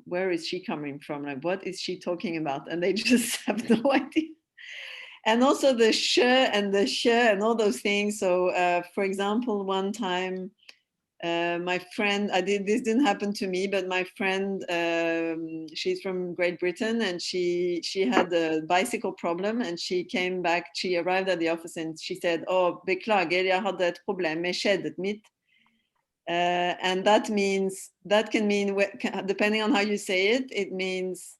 where is she coming from? Like, what is she talking about? And they just have no idea. And also the sh and the sh and all those things. So for example, one time, my friend, this didn't happen to me, but my friend, she's from Great Britain, and she had a bicycle problem, and she came back, she arrived at the office and she said, "Oh, beklager, jeg hadde et problem med skjedet mitt." And that can mean, depending on how you say it, it means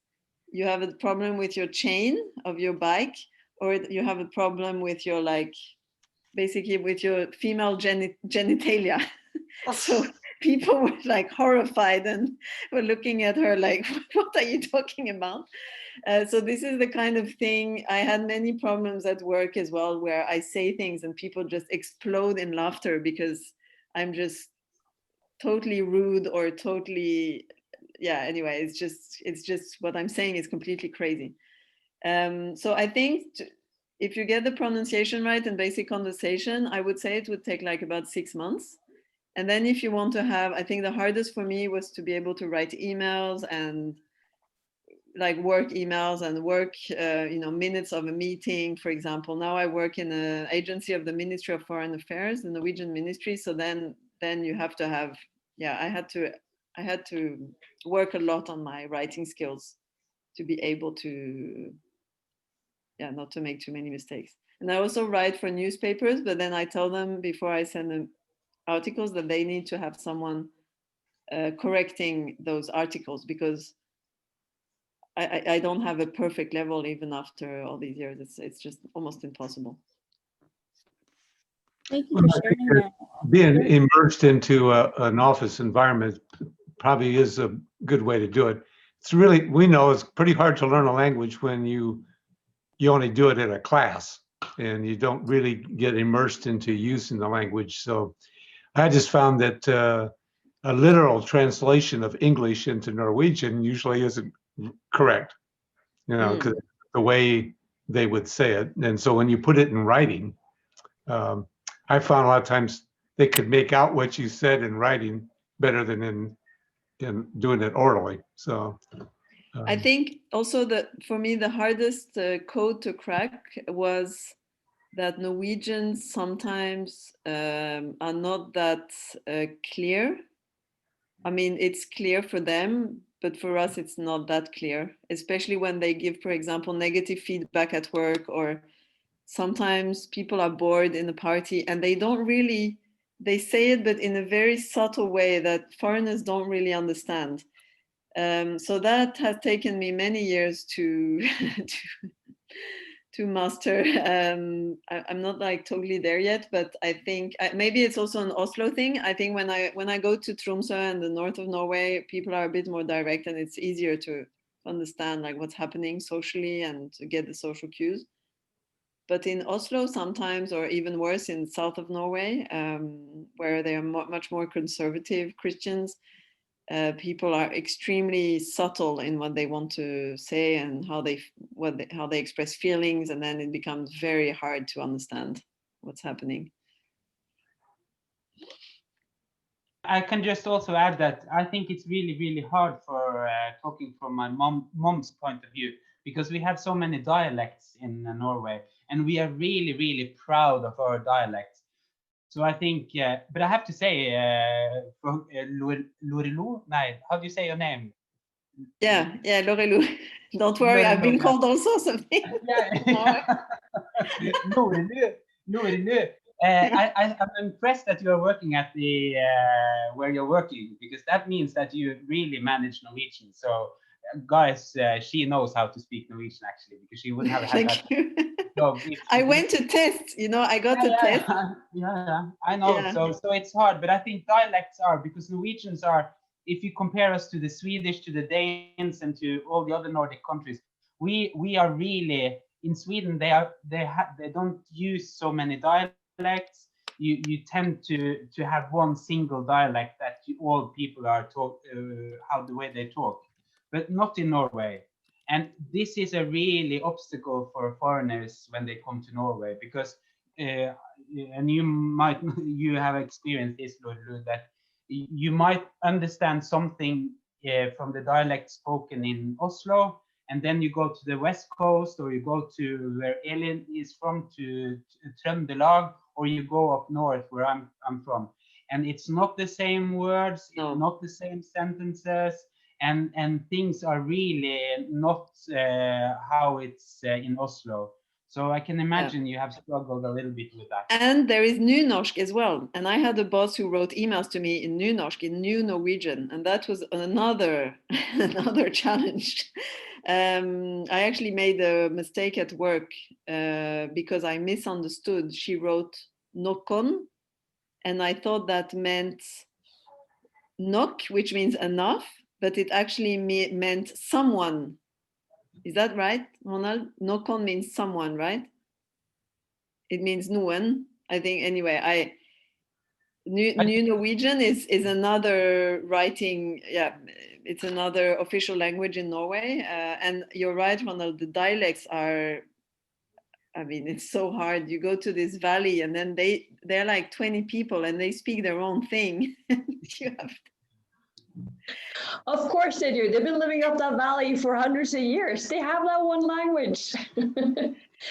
you have a problem with your chain of your bike, or you have a problem with your, like, basically with your female genitalia. So people were like horrified and were looking at her like, what are you talking about? So this is the kind of thing, I had many problems at work as well, where I say things and people just explode in laughter because I'm just totally rude or totally, yeah, anyway, it's just what I'm saying is completely crazy. So I think if you get the pronunciation right and basic conversation, I would say it would take like about 6 months. And then if you want to have, I think the hardest for me was to be able to write emails and like work emails and work, minutes of a meeting, for example. Now I work in an agency of the Ministry of Foreign Affairs, the Norwegian ministry. So then you have to have, I had to work a lot on my writing skills to be able to, not to make too many mistakes. And I also write for newspapers, but then I tell them before I send them articles that they need to have someone correcting those articles, because I don't have a perfect level even after all these years. It's just almost impossible. Thank you for sharing that. Being immersed into an office environment probably is a good way to do it. It's really, we know it's pretty hard to learn a language when you only do it in a class and you don't really get immersed into using the language. So I just found that a literal translation of English into Norwegian usually isn't correct, because the way they would say it. And so when you put it in writing, I found a lot of times they could make out what you said in writing better than in doing it orally. So I think also that for me, the hardest code to crack was that Norwegians sometimes are not that clear. I mean, it's clear for them, but for us, it's not that clear, especially when they give, for example, negative feedback at work, or sometimes people are bored in a party and they don't really, they say it, but in a very subtle way that foreigners don't really understand. So that has taken me many years to to master. I'm not like totally there yet, but I think maybe it's also an Oslo thing. I think when I go to Tromsø and the north of Norway, people are a bit more direct and it's easier to understand like what's happening socially and to get the social cues. But in Oslo sometimes, or even worse in south of Norway, where they are much more conservative Christians, people are extremely subtle in what they want to say and how they express feelings, and then it becomes very hard to understand what's happening. I can just also add that I think it's really, really hard for talking from my mom's point of view, because we have so many dialects in Norway, and we are really, really proud of our dialects. So I think, but I have to say, Lorelou, how do you say your name? Yeah, Lorelou. Don't worry, I've been called all sorts of things. Lorelou. I'm impressed that you are working at the where you're working, because that means that you really manage Norwegian. So, guys, she knows how to speak Norwegian actually, because she wouldn't have had that job. I went to test, I got a test. Yeah, I know. Yeah. So it's hard, but I think dialects are, because Norwegians are, if you compare us to the Swedish, to the Danes, and to all the other Nordic countries, we are really, in Sweden, they don't use so many dialects. you tend to have one single dialect that all people are how the way they talk, but not in Norway. And this is a really obstacle for foreigners when they come to Norway, because and you have experienced this, Lorelou, that you might understand something from the dialect spoken in Oslo, and then you go to the west coast, or you go to where Elin is from, to Trøndelag, or you go up north where I'm from, and it's not the same words, No. not the same sentences, and things are really not how it's in Oslo. So I can imagine you have struggled a little bit with that. And there is nynorsk as well. And I had a boss who wrote emails to me in nynorsk, in New Norwegian, and that was another another challenge. I actually made a mistake at work because I misunderstood. She wrote nokon, and I thought that meant nok, which means enough, but it actually meant someone. Is that right, Ronald? Nokon means someone, right? It means noen, I think. Anyway, New Norwegian is another writing, yeah, it's another official language in Norway. And you're right, Ronald, the dialects are, I mean, it's so hard. You go to this valley and then they're like 20 people and they speak their own thing. You have Of course they do. They've been living up that valley for hundreds of years. They have that one language.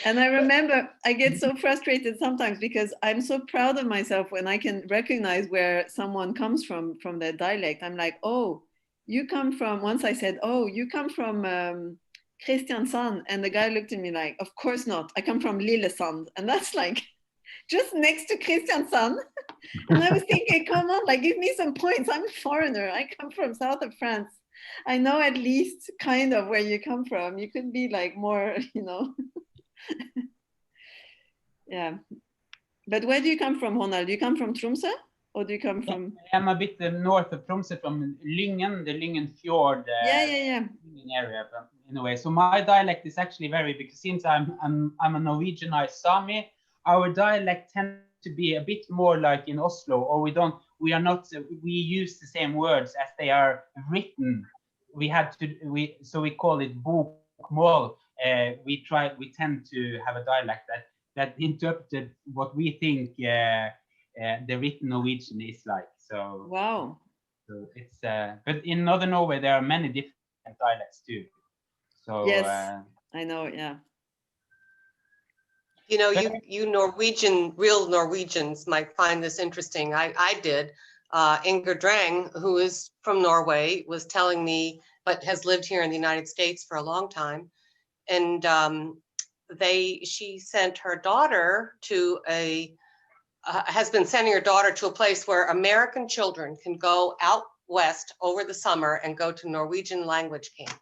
And I remember I get so frustrated sometimes because I'm so proud of myself when I can recognize where someone comes from their dialect. I'm like, oh, you come from, once I said, oh, you come from Kristiansand. And the guy looked at me like, of course not. I come from Lillesand. And that's like just next to Kristiansand. And I was thinking, come on, like, give me some points. I'm a foreigner. I come from south of France. I know at least kind of where you come from. You could be like more, you know. Yeah. But where do you come from, Ronald? Do you come from Tromsø? Or do you come from? I'm a bit north of Tromsø, from Lyngen, the Lyngen Fjord area. In a way. So my dialect is actually very, because since I'm a Norwegianized Sami, our dialect tends to be a bit more like in Oslo, or we use the same words as they are written. So we call it bokmål. We tend to have a dialect that interpreted what we think the written Norwegian is like. So wow. So it's but in Northern Norway there are many different dialects too. So yes, I know, yeah. You know, you real Norwegians might find this interesting. I did. Inger Drang, who is from Norway, was telling me, but has lived here in the United States for a long time. And she sent her daughter to has been sending her daughter to a place where American children can go out west over the summer and go to Norwegian language camp.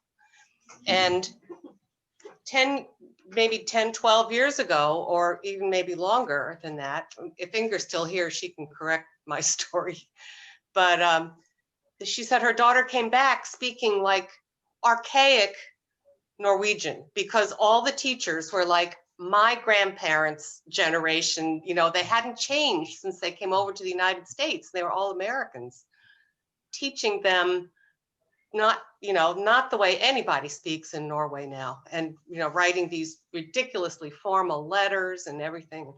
And 10, 12 years ago, or even maybe longer than that, if Inger's still here, she can correct my story. But she said her daughter came back speaking like archaic Norwegian, because all the teachers were like my grandparents' generation. You know, they hadn't changed since they came over to the United States. They were all Americans, teaching them not the way anybody speaks in Norway now, and writing these ridiculously formal letters and everything.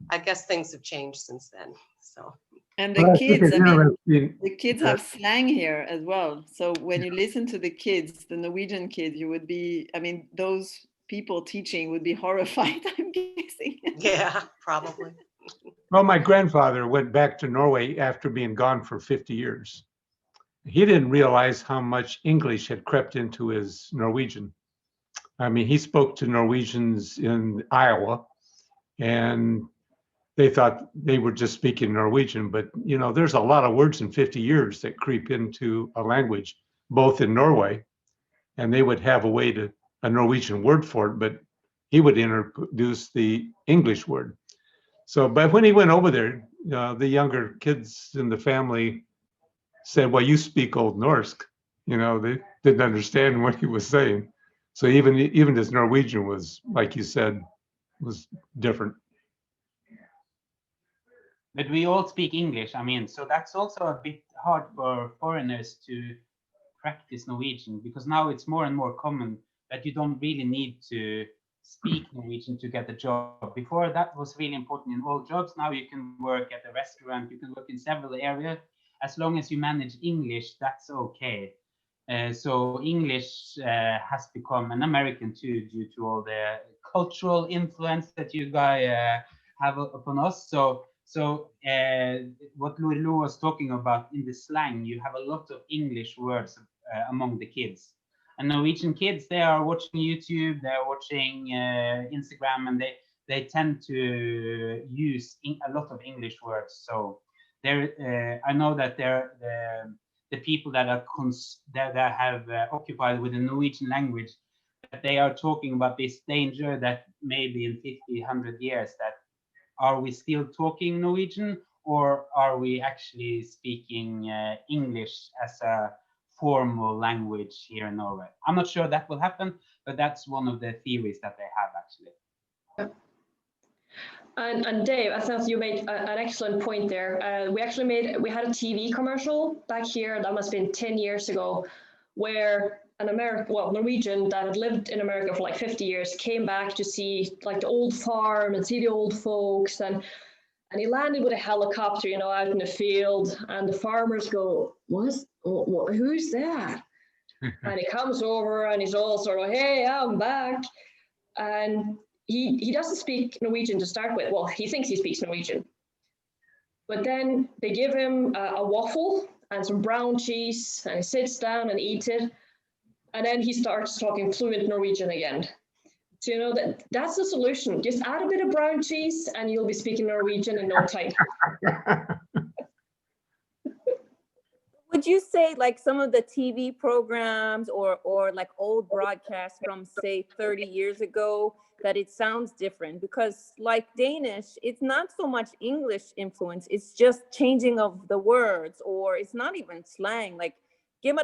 I guess things have changed since then. So. And the kids, I mean, the kids have slang here as well. So when you listen to the kids, the Norwegian kids, you would be, I mean, those people teaching would be horrified, I'm guessing. Yeah, probably. Well, my grandfather went back to Norway after being gone for 50 years. He didn't realize how much English had crept into his Norwegian. I mean, he spoke to Norwegians in Iowa, and they thought they were just speaking Norwegian, but there's a lot of words in 50 years that creep into a language, both in Norway, and they would have a Norwegian word for it, but he would introduce the English word. So, but when he went over there, the younger kids in the family said, well, you speak Old Norse. They didn't understand what he was saying. So even his Norwegian was, like you said, was different. But we all speak English. I mean, so that's also a bit hard for foreigners to practice Norwegian, because now it's more and more common that you don't really need to speak Norwegian to get a job. Before, that was really important in all jobs. Now you can work at a restaurant, you can work in several areas. As long as you manage English, that's okay. So English has become an American too, due to all the cultural influence that you guys have upon us. So what Lorelou was talking about in the slang, you have a lot of English words among the kids. And Norwegian kids, they are watching YouTube, they're watching Instagram, and they tend to use a lot of English words. So there, I know that the people that are that have occupied with the Norwegian language, that they are talking about this danger that maybe in 50, 100 years, that are we still talking Norwegian, or are we actually speaking English as a formal language here in Norway? I'm not sure that will happen, but that's one of the theories that they have actually. And Dave, I thought you made an excellent point there. We had a TV commercial back here that must have been 10 years ago, where an Norwegian that had lived in America for like 50 years came back to see like the old farm and see the old folks, and he landed with a helicopter, you know, out in the field, and the farmers go, who's that? And he comes over and he's all sort of, hey, I'm back. And he doesn't speak Norwegian to start with. Well, he thinks he speaks Norwegian. But then they give him a waffle and some brown cheese, and he sits down and eats it. And then he starts talking fluent Norwegian again. So, you know, that's the solution. Just add a bit of brown cheese and you'll be speaking Norwegian in no time. Would you say like some of the TV programs or like old broadcasts from say 30 years ago, that it sounds different? Because like Danish, it's not so much English influence, it's just changing of the words, or it's not even slang, like give me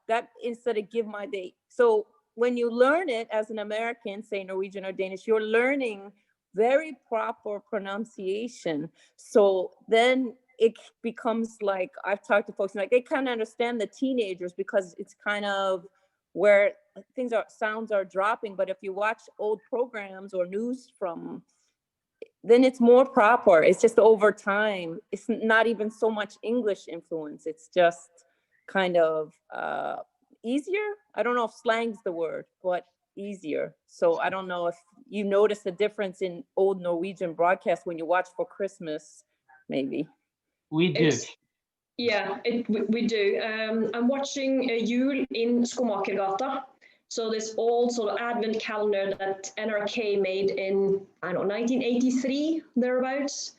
that instead of give my date. So when you learn it as an American, say Norwegian or Danish, you're learning very proper pronunciation. So then it becomes like, I've talked to folks like they can't understand the teenagers because it's kind of where sounds are dropping. But if you watch old programs or news from, then it's more proper. It's just over time. It's not even so much English influence. It's just kind of easier. I don't know if slang's the word, but easier. So I don't know if you notice a difference in old Norwegian broadcasts when you watch for Christmas, maybe. We do. We do. I'm watching Jul in Skomakergata. So this old sort of advent calendar that NRK made in, I don't know, 1983, thereabouts.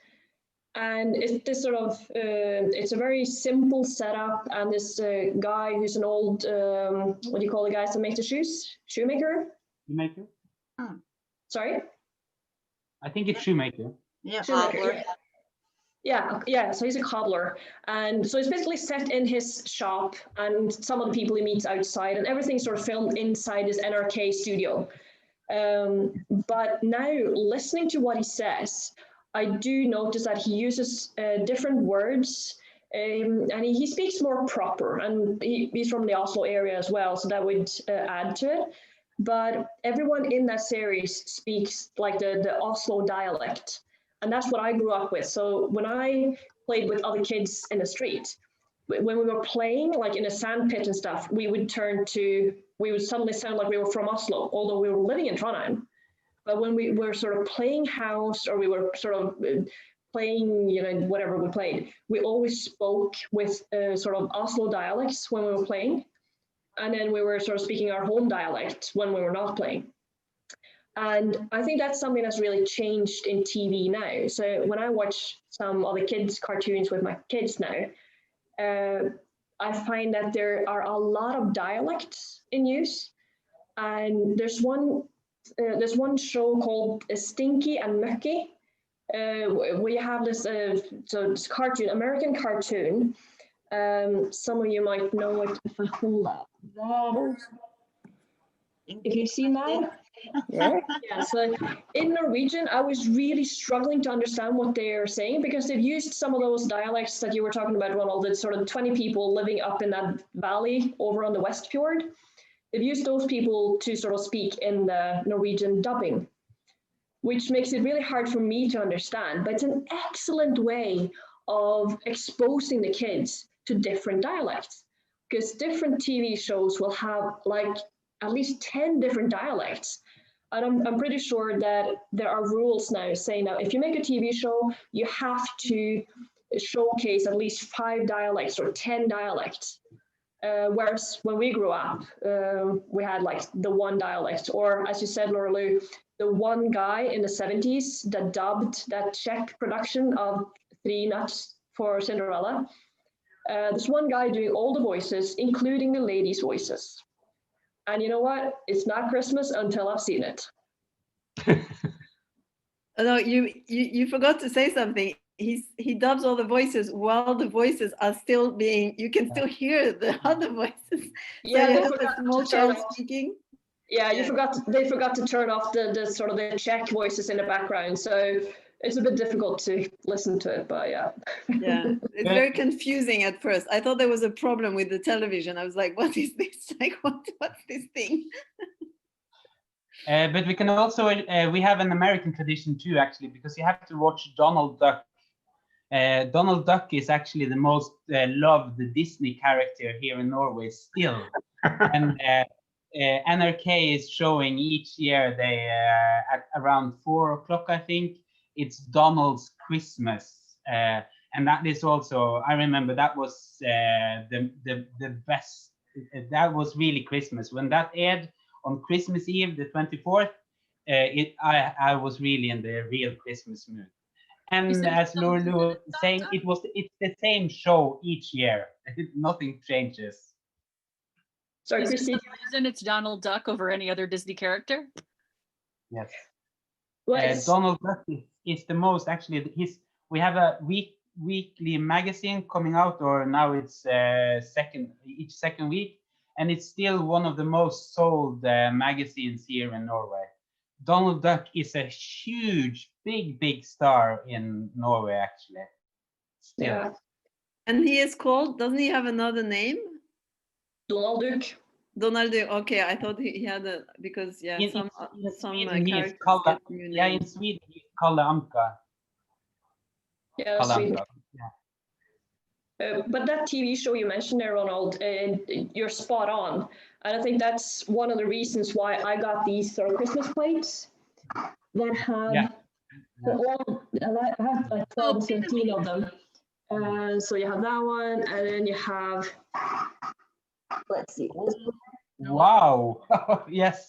And it's this sort of, it's a very simple setup. And this guy who's an old, what do you call the guys that make the shoes? Shoemaker? Shoemaker? Sorry? I think it's shoemaker. Yeah, shoemaker. Yeah, so he's a cobbler. And so it's basically set in his shop, and some of the people he meets outside, and everything's sort of filmed inside his NRK studio. But now, listening to what he says, I do notice that he uses different words, and he speaks more proper, and he's from the Oslo area as well, so that would add to it. But everyone in that series speaks like the Oslo dialect. And that's what I grew up with. So when I played with other kids in the street, when we were playing like in a sand pit and stuff, we would suddenly sound like we were from Oslo, although we were living in Trondheim. But when we were sort of playing house, or we were sort of playing, you know, whatever we played, we always spoke with sort of Oslo dialects when we were playing. And then we were sort of speaking our home dialect when we were not playing. And I think that's something that's really changed in TV now. So when I watch some other kids' cartoons with my kids now, I find that there are a lot of dialects in use. And there's one show called Stinky and Mucky. We have this this cartoon, American cartoon. Some of you might know it if I hold up. If you've seen that. Yeah. Yeah, so in Norwegian, I was really struggling to understand what they're saying because they've used some of those dialects that you were talking about, Ronald. It's sort of 20 people living up in that valley over on the West Fjord. They've used those people to sort of speak in the Norwegian dubbing, which makes it really hard for me to understand. But it's an excellent way of exposing the kids to different dialects, because different TV shows will have like at least 10 different dialects. And I'm pretty sure that there are rules now saying that if you make a TV show, you have to showcase at least 5 dialects or 10 dialects. Whereas when we grew up, we had like the one dialect, or as you said, Lorelou, the one guy in the 70s that dubbed that Czech production of Three Nuts for Cinderella. There's one guy doing all the voices, including the ladies' voices. And you know what? It's not Christmas until I've seen it. No, you forgot to say something. He dubs all the voices while the voices are still being, you can still hear the other voices. Yeah, so you they have forgot a small to turn child off. speaking. Yeah, Yeah. they forgot to turn off the sort of the Czech voices in the background. So it's a bit difficult to listen to it, but yeah. Yeah, it's very confusing at first. I thought there was a problem with the television. I was like, what is this? Like, what's this thing? But we can also, we have an American tradition too, actually, because you have to watch Donald Duck. Donald Duck is actually the most loved Disney character here in Norway still. And NRK is showing each year, they at around 4 o'clock, I think, it's Donald's Christmas. And that is also, I remember that was the best, that was really Christmas. When that aired on Christmas Eve, the 24th, I was really in the real Christmas mood. And as Lorelou was saying, it's the same show each year. Nothing changes. Sorry, Is Christine. the reason it's Donald Duck over any other Disney character? Yes. Well, Donald Duck is the most, actually, we have a weekly magazine coming out, or now it's each second week, and it's still one of the most sold magazines here in Norway. Donald Duck is a huge, big star in Norway, actually. Still. Yeah. And he is called, doesn't he have another name? Donald Duck. Donald Duck. Okay, I thought he had a, because yeah, In some Sweden, he is characters Kalle, get new yeah, in names. Sweden, he's Kalle Anka. Yeah, Kalle Sweden. Anka, yeah. But that TV show you mentioned there, Ronald, you're spot on. And I think that's one of the reasons why I got these sort of Christmas plates that have, Yeah. I have like 12 or 13 of them. So you have that one, and then you have, let's see. Wow. Yes.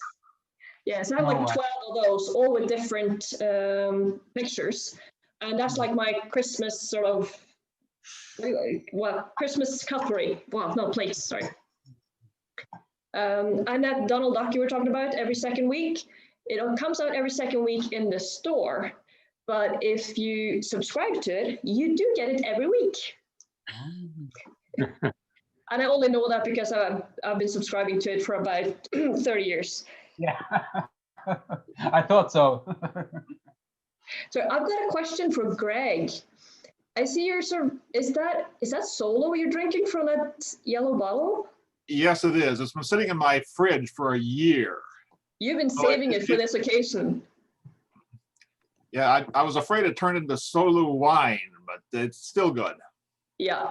Yeah, so I have like 12 of those, all with different pictures. And that's like my Christmas sort of, well, Christmas cutlery. Well, no, plates, sorry. And that Donald Duck you were talking about every second week, it comes out every second week in the store. But if you subscribe to it, you do get it every week. And I only know that because I've been subscribing to it for about 30 years. Yeah, I thought so. So I've got a question for Greg. I see you're sort of, is that Solo you're drinking from that yellow bottle? Yes, it is. It's been sitting in my fridge for a year. You've been saving it for this occasion. Yeah, I was afraid it turned into Solo wine, but it's still good. Yeah.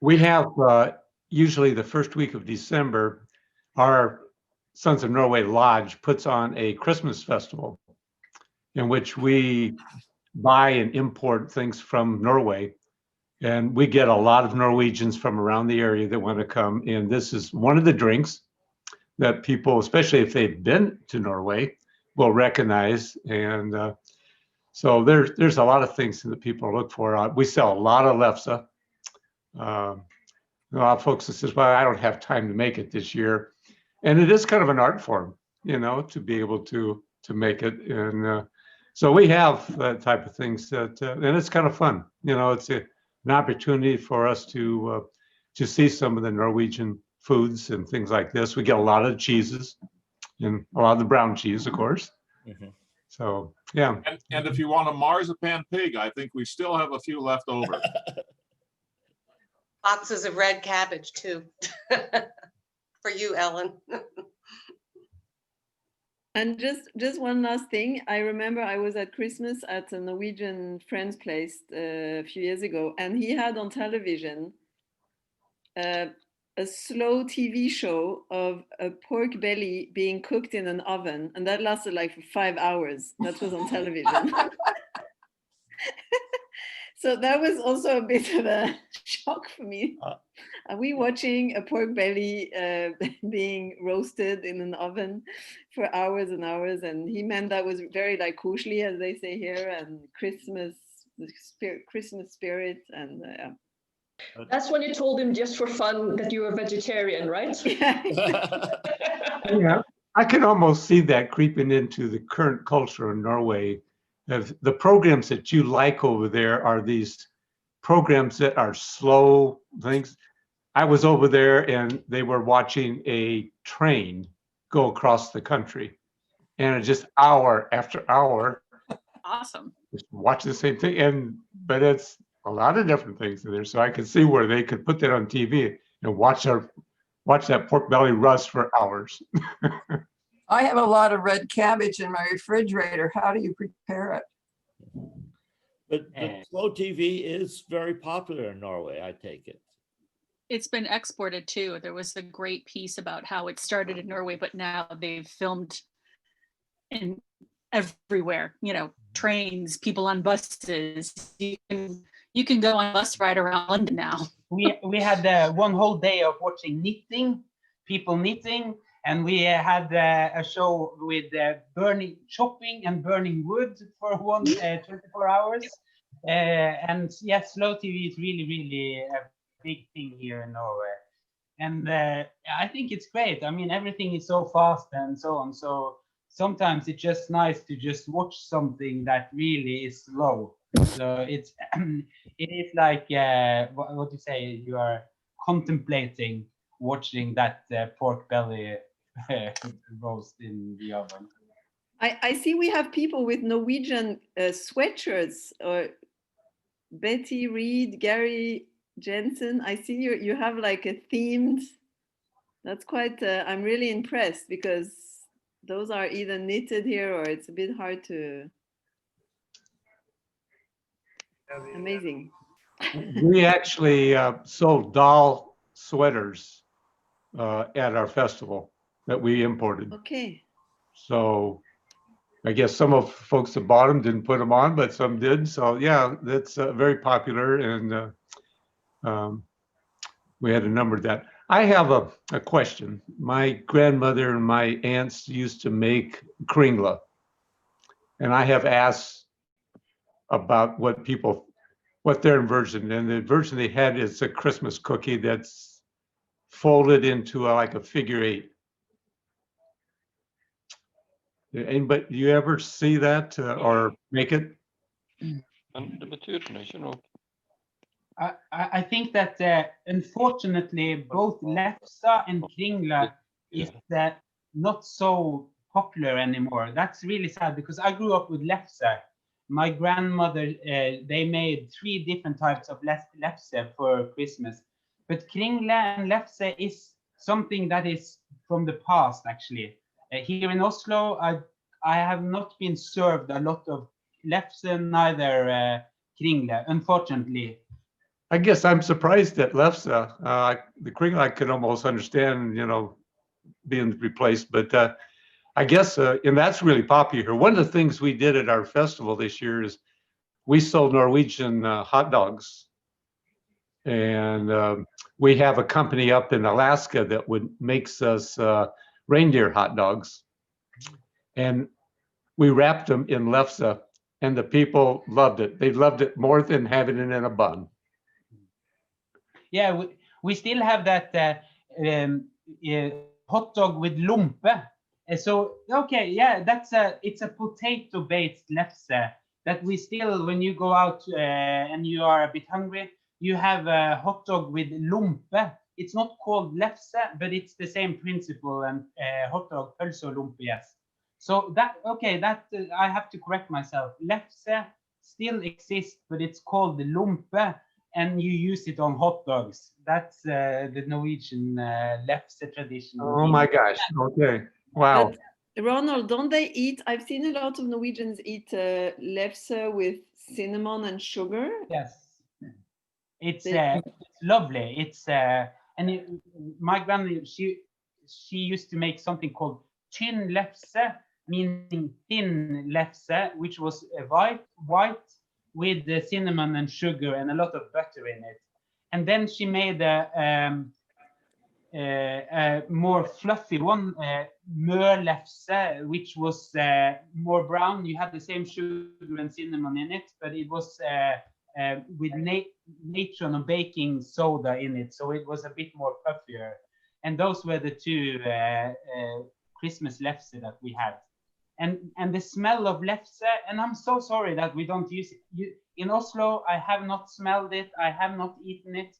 We have usually the first week of December, our Sons of Norway Lodge puts on a Christmas festival in which we buy and import things from Norway. And we get a lot of Norwegians from around the area that want to come. And this is one of the drinks that people, especially if they've been to Norway, will recognize. And so there's a lot of things that people look for. We sell a lot of lefse. A lot of folks that says, well, I don't have time to make it this year. And it is kind of an art form, you know, to be able to make it. And so we have that type of things that, and it's kind of fun. You know, it's an opportunity for us to see some of the Norwegian foods and things like this. We get a lot of cheeses, and a lot of the brown cheese, of course. Mhm. So, yeah. And if you want a marzipan pig, I think we still have a few left over. Boxes of red cabbage too. For you, Ellen. And just one last thing. I remember I was at Christmas at a Norwegian friend's place a few years ago, and he had on television a slow TV show of a pork belly being cooked in an oven, and that lasted like for 5 hours. That was on television. So that was also a bit of a shock for me. Are we watching a pork belly being roasted in an oven for hours and hours? And he meant that was very like kushli, as they say here, and Christmas spirit, and yeah. That's when you told him just for fun that you were vegetarian, right? Yeah, I can almost see that creeping into the current culture in Norway. The programs that you like over there are these programs that are slow things. I was over there and they were watching a train go across the country, and it's just hour after hour. Awesome. Just watch the same thing, but it's a lot of different things in there. So I could see where they could put that on TV and watch that pork belly rust for hours. I have a lot of red cabbage in my refrigerator. How do you prepare it? But slow TV is very popular in Norway, I take it. It's been exported too. There was a great piece about how it started in Norway, but now they've filmed in everywhere, trains, people on buses. You can go on a bus ride around London now. We had one whole day of watching people knitting, and we had a show with chopping and burning wood for 24 hours. And yes, slow TV is really, really a big thing here in Norway. And I think it's great. I mean, everything is so fast and so on. So sometimes it's just nice to just watch something that really is slow. So it is like what you say, you are contemplating watching that pork belly roast in the oven. I see we have people with Norwegian sweatshirts, or Betty Reed, Gary Jensen. I see you have like a themed. That's quite, I'm really impressed, because those are either knitted here or it's a bit hard to. Amazing. We actually sold doll sweaters at our festival that we imported. Okay. So I guess some of folks that bought them didn't put them on, but some did. So yeah, that's very popular, and we had a number of that. I have a question. My grandmother and my aunts used to make kringla, and I have asked about what their version, and the version they had is a Christmas cookie that's folded into like a figure 8. But do you ever see that or make it? I think that unfortunately both lefse and kringla is not so popular anymore. That's really sad, because I grew up with lefse. My grandmother, they made 3 different types of lefse for Christmas. But kringla and lefse is something that is from the past, actually. Here in Oslo, I have not been served a lot of lefse, neither kringla, unfortunately. I guess I'm surprised at lefse. The kringla I could almost understand, being replaced, but I guess, and that's really popular. One of the things we did at our festival this year is we sold Norwegian hot dogs. And we have a company up in Alaska that makes us reindeer hot dogs. And we wrapped them in lefse, and the people loved it. They loved it more than having it in a bun. Yeah, we still have that hot dog with lompe. So okay, yeah, it's a potato-based lefse that we still, when you go out and you are a bit hungry, you have a hot dog with lompe, it's not called lefse, but it's the same principle, and hot dog, pølse og lompe, yes. So that, okay, that I have to correct myself. Lefse still exists, but it's called the lompe, and you use it on hot dogs. That's the Norwegian lefse tradition. Oh my gosh. Okay. Wow. But Ronald, don't they eat? I've seen a lot of Norwegians eat lefse with cinnamon and sugar. Yes, it's lovely. It's my grandmother, she used to make something called tynn lefse, meaning thin lefse, which was white with the cinnamon and sugar and a lot of butter in it. And then she made a more fluffy one, mørlefse, which was more brown. You had the same sugar and cinnamon in it, but it was with natron or baking soda in it, so it was a bit more puffier. And those were the two Christmas lefse that we had. And the smell of lefse, and I'm so sorry that we don't use it. In Oslo, I have not smelled it, I have not eaten it,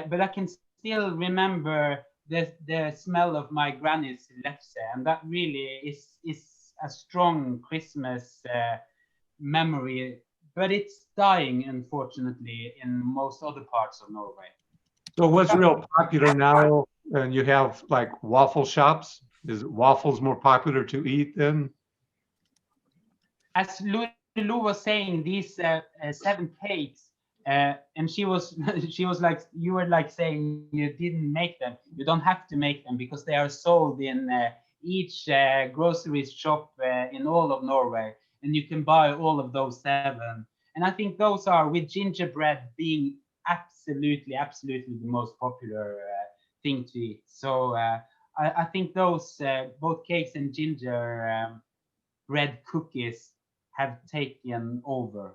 but I can still remember the smell of my granny's lefse, and that really is a strong Christmas memory, but it's dying, unfortunately, in most other parts of Norway. So what's real popular now, and you have like waffle shops? Is waffles more popular to eat then? As Lorelou was saying, these 7 cakes, and she was like, you were like saying you didn't make them. You don't have to make them because they are sold in each grocery shop in all of Norway, and you can buy all of those 7. And I think those are, with gingerbread being absolutely the most popular thing to eat. So I think those both cakes and gingerbread cookies have taken over.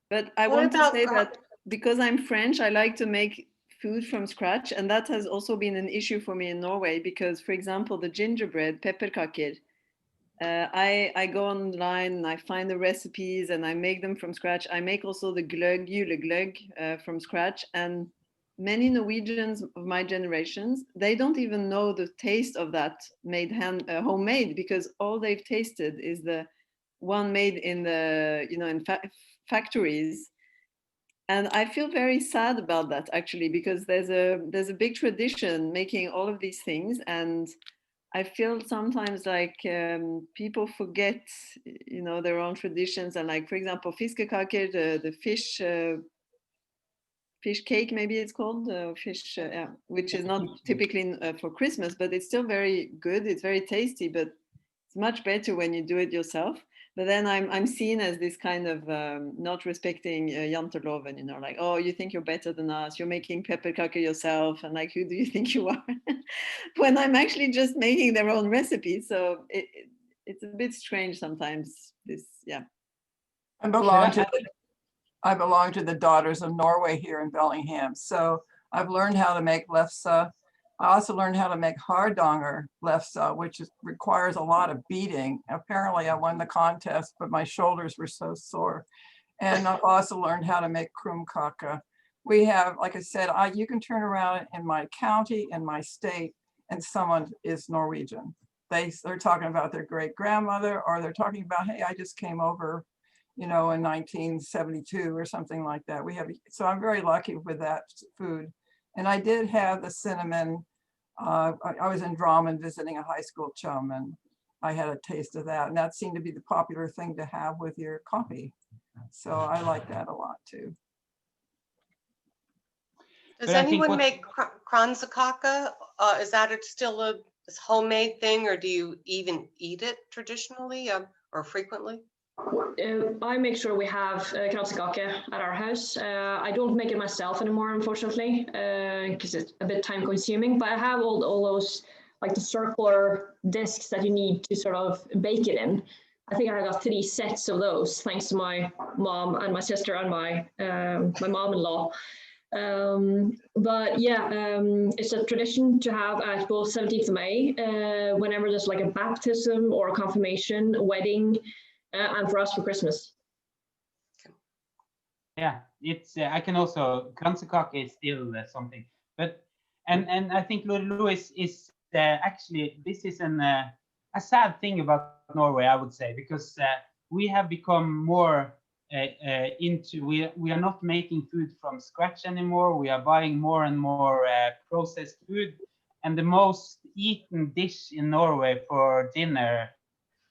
But I want to say that because I'm French, I like to make food from scratch, and that has also been an issue for me in Norway because, for example, the gingerbread pepperkaker, I go online and I find the recipes and I make them from scratch. I make also the gløgg, julegløgg, from scratch, and many Norwegians of my generations, they don't even know the taste of that made homemade, because all they've tasted is the one made in the in factories. And I feel very sad about that, actually, because there's a big tradition making all of these things, and I feel sometimes like people forget their own traditions. And like, for example, fiskekaker, the fish cake, maybe it's called, fish, which is not typically for Christmas, but it's still very good. It's very tasty, but it's much better when you do it yourself. But then I'm seen as this kind of not respecting janteloven, like, oh, you think you're better than us, you're making pepperkaker yourself, and like, who do you think you are? When I'm actually just making their own recipes. So it's a bit strange sometimes, this, yeah. I belong to the Daughters of Norway here in Bellingham. So I've learned how to make lefse. I also learned how to make hardanger lefse, which requires a lot of beating. Apparently I won the contest, but my shoulders were so sore. And I've also learned how to make krumkake. We have, like I said, you can turn around in my county, in my state, and someone is Norwegian. They're talking about their great grandmother, or they're talking about, hey, I just came over, in 1972 or something like that. So I'm very lucky with that food. And I did have the cinnamon. I was in Drammen visiting a high school chum, and I had a taste of that. And that seemed to be the popular thing to have with your coffee. So I like that a lot too. Does anyone make kransekake? Is that still a homemade thing, or do you even eat it traditionally or frequently? I make sure we have kransekake at our house. I don't make it myself anymore, unfortunately, because it's a bit time consuming, but I have all those, like the circular discs that you need to sort of bake it in. I think I got 3 sets of those, thanks to my mom and my sister and my mom-in-law. But yeah, it's a tradition to have at both 17th of May, whenever there's like a baptism or a confirmation, a wedding, and for us for Christmas. Yeah, it's I can also, kransekake is still something, But and I think Lorelou is actually, this is a sad thing about Norway, I would say, because we have become more we are not making food from scratch anymore. We are buying more and more processed food, and the most eaten dish in Norway for dinner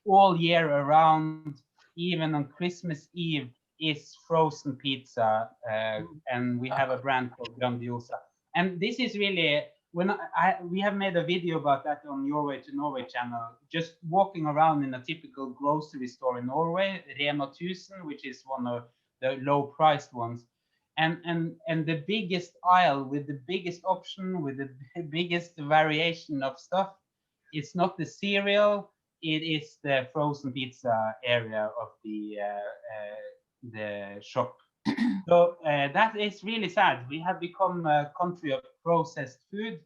all year around, even on Christmas Eve, is frozen pizza, and we have a brand called Grandiosa. And this is really, when we have made a video about that on Your Way to Norway channel, just walking around in a typical grocery store in Norway, Rema 1000, which is one of the low-priced ones, and the biggest aisle with the biggest option, with the biggest variation of stuff, it's not the cereal, it is the frozen pizza area of the shop. So that is really sad. We have become a country of processed food,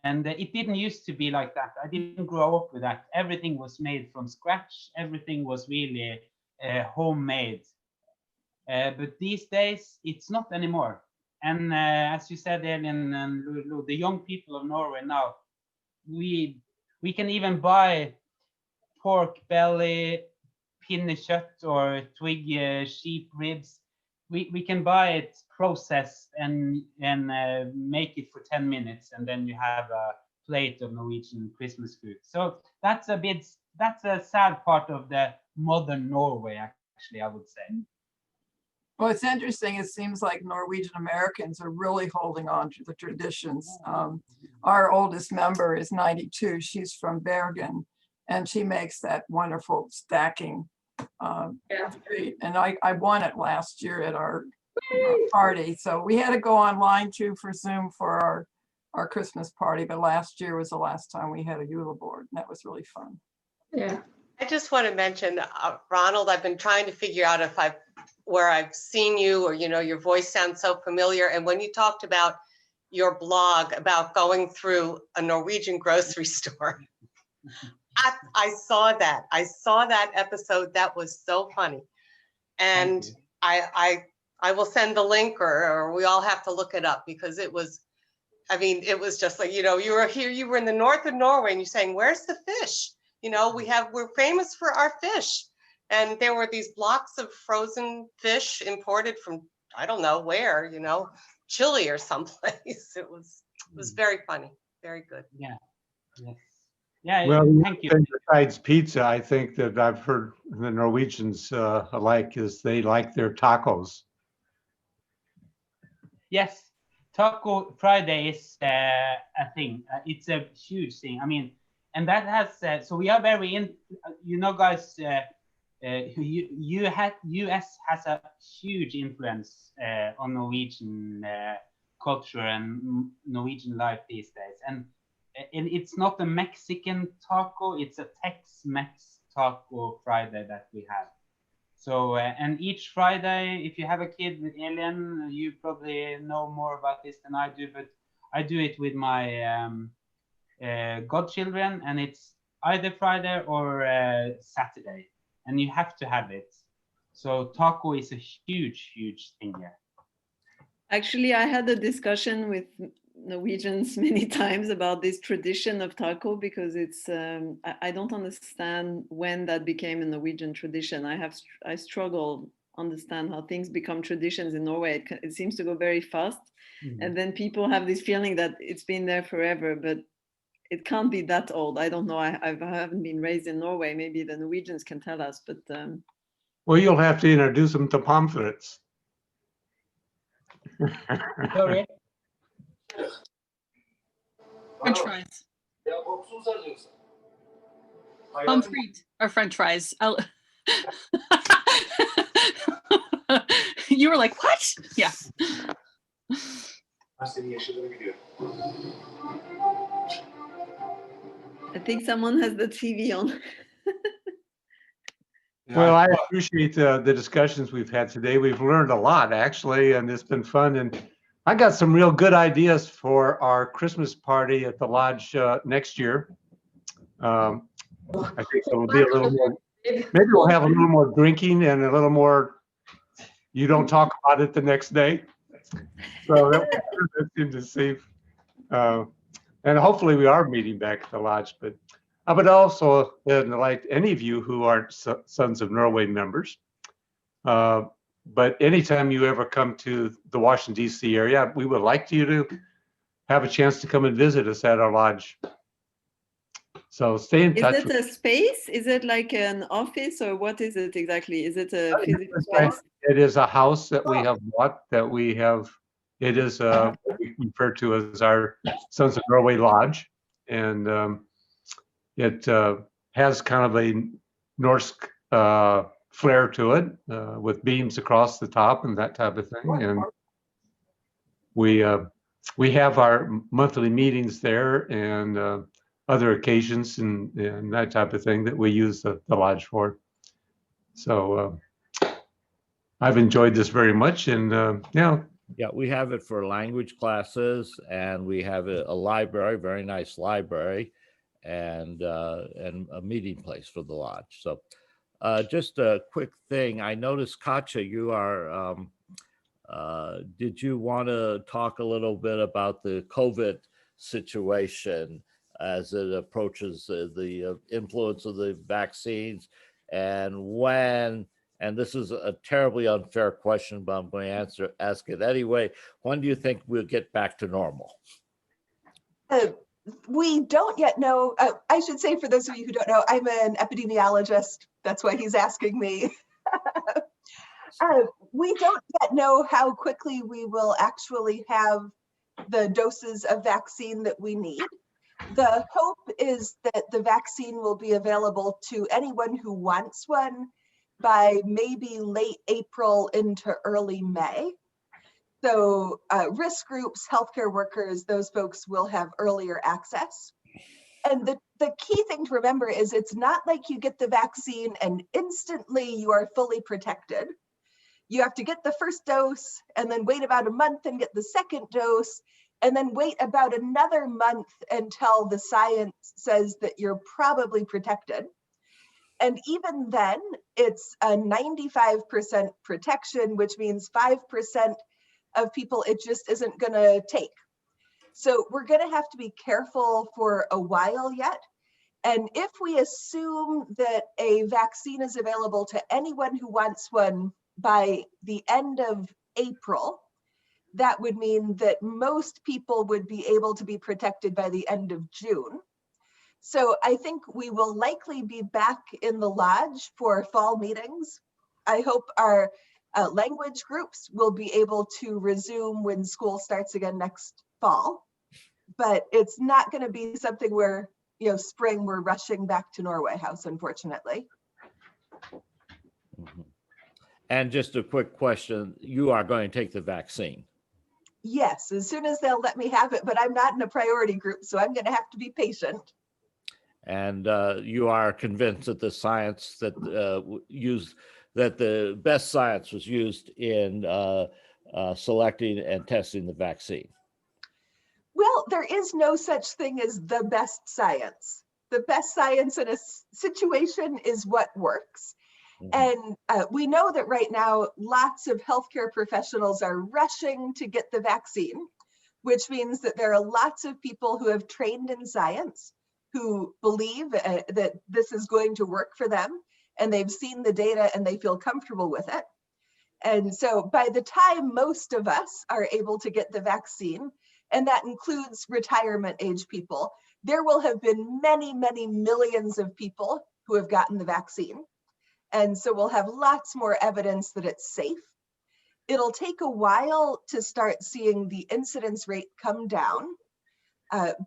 and it didn't used to be like that. I didn't grow up with that. Everything was made from scratch. Everything was really homemade. But these days, it's not anymore. And as you said, Elin and Lorelou, the young people of Norway now, we can even buy pork belly, pinnekjøtt, or twig sheep ribs. We can buy it processed and make it for 10 minutes, and then you have a plate of Norwegian Christmas food. So that's a sad part of the modern Norway, actually, I would say. Well, it's interesting. It seems like Norwegian Americans are really holding on to the traditions. Our oldest member is 92. She's from Bergen, and she makes that wonderful stacking treat. And I won it last year at our party. So we had to go online too for Zoom for our Christmas party. But last year was the last time we had a Yule board, and that was really fun. Yeah. I just want to mention, Ronald, I've been trying to figure out where I've seen you, or, your voice sounds so familiar. And when you talked about your blog about going through a Norwegian grocery store, I saw that. I saw that episode. That was so funny. And I will send the link, or we all have to look it up, because it was just like, you were here, you were in the north of Norway, and you're saying, where's the fish? We're famous for our fish. And there were these blocks of frozen fish imported from, I don't know where, Chile or someplace. It was very funny. Very good. Yeah. Yes. Yeah. Well, thank you. besides pizza, I think that I've heard the Norwegians alike is they like their tacos. Yes. Taco Friday is a thing. It's a huge thing. And that has, so we are very guys, US has a huge influence on Norwegian culture and Norwegian life these days. And it's not a Mexican taco, it's a Tex-Mex Taco Friday that we have. So, and each Friday, if you have a kid with Elin, you probably know more about this than I do, but I do it with my godchildren, and it's either Friday or Saturday, and you have to have it. So taco is a huge, huge thing here. Actually, I had a discussion with Norwegians many times about this tradition of taco, because it's I don't understand when that became a Norwegian tradition. I struggle understand how things become traditions in Norway. It seems to go very fast, and then people have this feeling that it's been there forever, but it can't be that old. I don't know. I haven't been raised in Norway. Maybe the Norwegians can tell us, but well, you'll have to introduce them to pamphlets. Sorry. French fries. Pommes frites or French fries. You were like, what? Yeah. I think someone has the TV on. Well, I appreciate the discussions we've had today. We've learned a lot, actually, and it's been fun. And I got some real good ideas for our Christmas party at the lodge next year. I think it'll be a little more, maybe we'll have a little more drinking and a little more, you don't talk about it the next day. So that seemed safe. And hopefully we are meeting back at the lodge. But I would also invite any of you who aren't Sons of Norway members. But anytime you ever come to the Washington, D.C. area, we would like you to have a chance to come and visit us at our lodge. So stay in touch. Is it a space? Is it like an office, or what is it exactly? Is it a physical space? It is a house that we have bought, that we have. It is what we refer to as our Sons of Norway Lodge. And it has kind of a Norse flair to it, with beams across the top and that type of thing. And we have our monthly meetings there, and other occasions and that type of thing that we use the lodge for. So I've enjoyed this very much, and yeah. Yeah, we have it for language classes, and we have a library, very nice library, and a meeting place for the lodge. So just a quick thing. I noticed, Katja, you are, did you want to talk a little bit about the COVID situation as it approaches the influence of the vaccines, and when, and this is a terribly unfair question, but I'm going to ask it anyway, when do you think we'll get back to normal? We don't yet know. I should say, for those of you who don't know, I'm an epidemiologist. That's why he's asking me. We don't yet know how quickly we will actually have the doses of vaccine that we need. The hope is that the vaccine will be available to anyone who wants one by maybe late April into early May. So risk groups, healthcare workers, those folks will have earlier access. And the key thing to remember is it's not like you get the vaccine and instantly you are fully protected. You have to get the first dose and then wait about a month and get the second dose, and then wait about another month until the science says that you're probably protected. And even then, it's a 95% protection, which means 5% of people it just isn't going to take. So we're going to have to be careful for a while yet. And if we assume that a vaccine is available to anyone who wants one by the end of April, that would mean that most people would be able to be protected by the end of June. So I think we will likely be back in the lodge for fall meetings. I hope our language groups will be able to resume when school starts again next fall. But it's not going to be something where, spring, we're rushing back to Norway House, unfortunately. Mm-hmm. And just a quick question, you are going to take the vaccine? Yes, as soon as they'll let me have it, but I'm not in a priority group, so I'm going to have to be patient. And you are convinced that the science that that the best science was used in selecting and testing the vaccine? Well, there is no such thing as the best science. The best science in a situation is what works. Mm-hmm. And we know that right now, lots of healthcare professionals are rushing to get the vaccine, which means that there are lots of people who have trained in science who believe that this is going to work for them, and they've seen the data and they feel comfortable with it. And so by the time most of us are able to get the vaccine, and that includes retirement age people, there will have been many, many millions of people who have gotten the vaccine. And so we'll have lots more evidence that it's safe. It'll take a while to start seeing the incidence rate come down.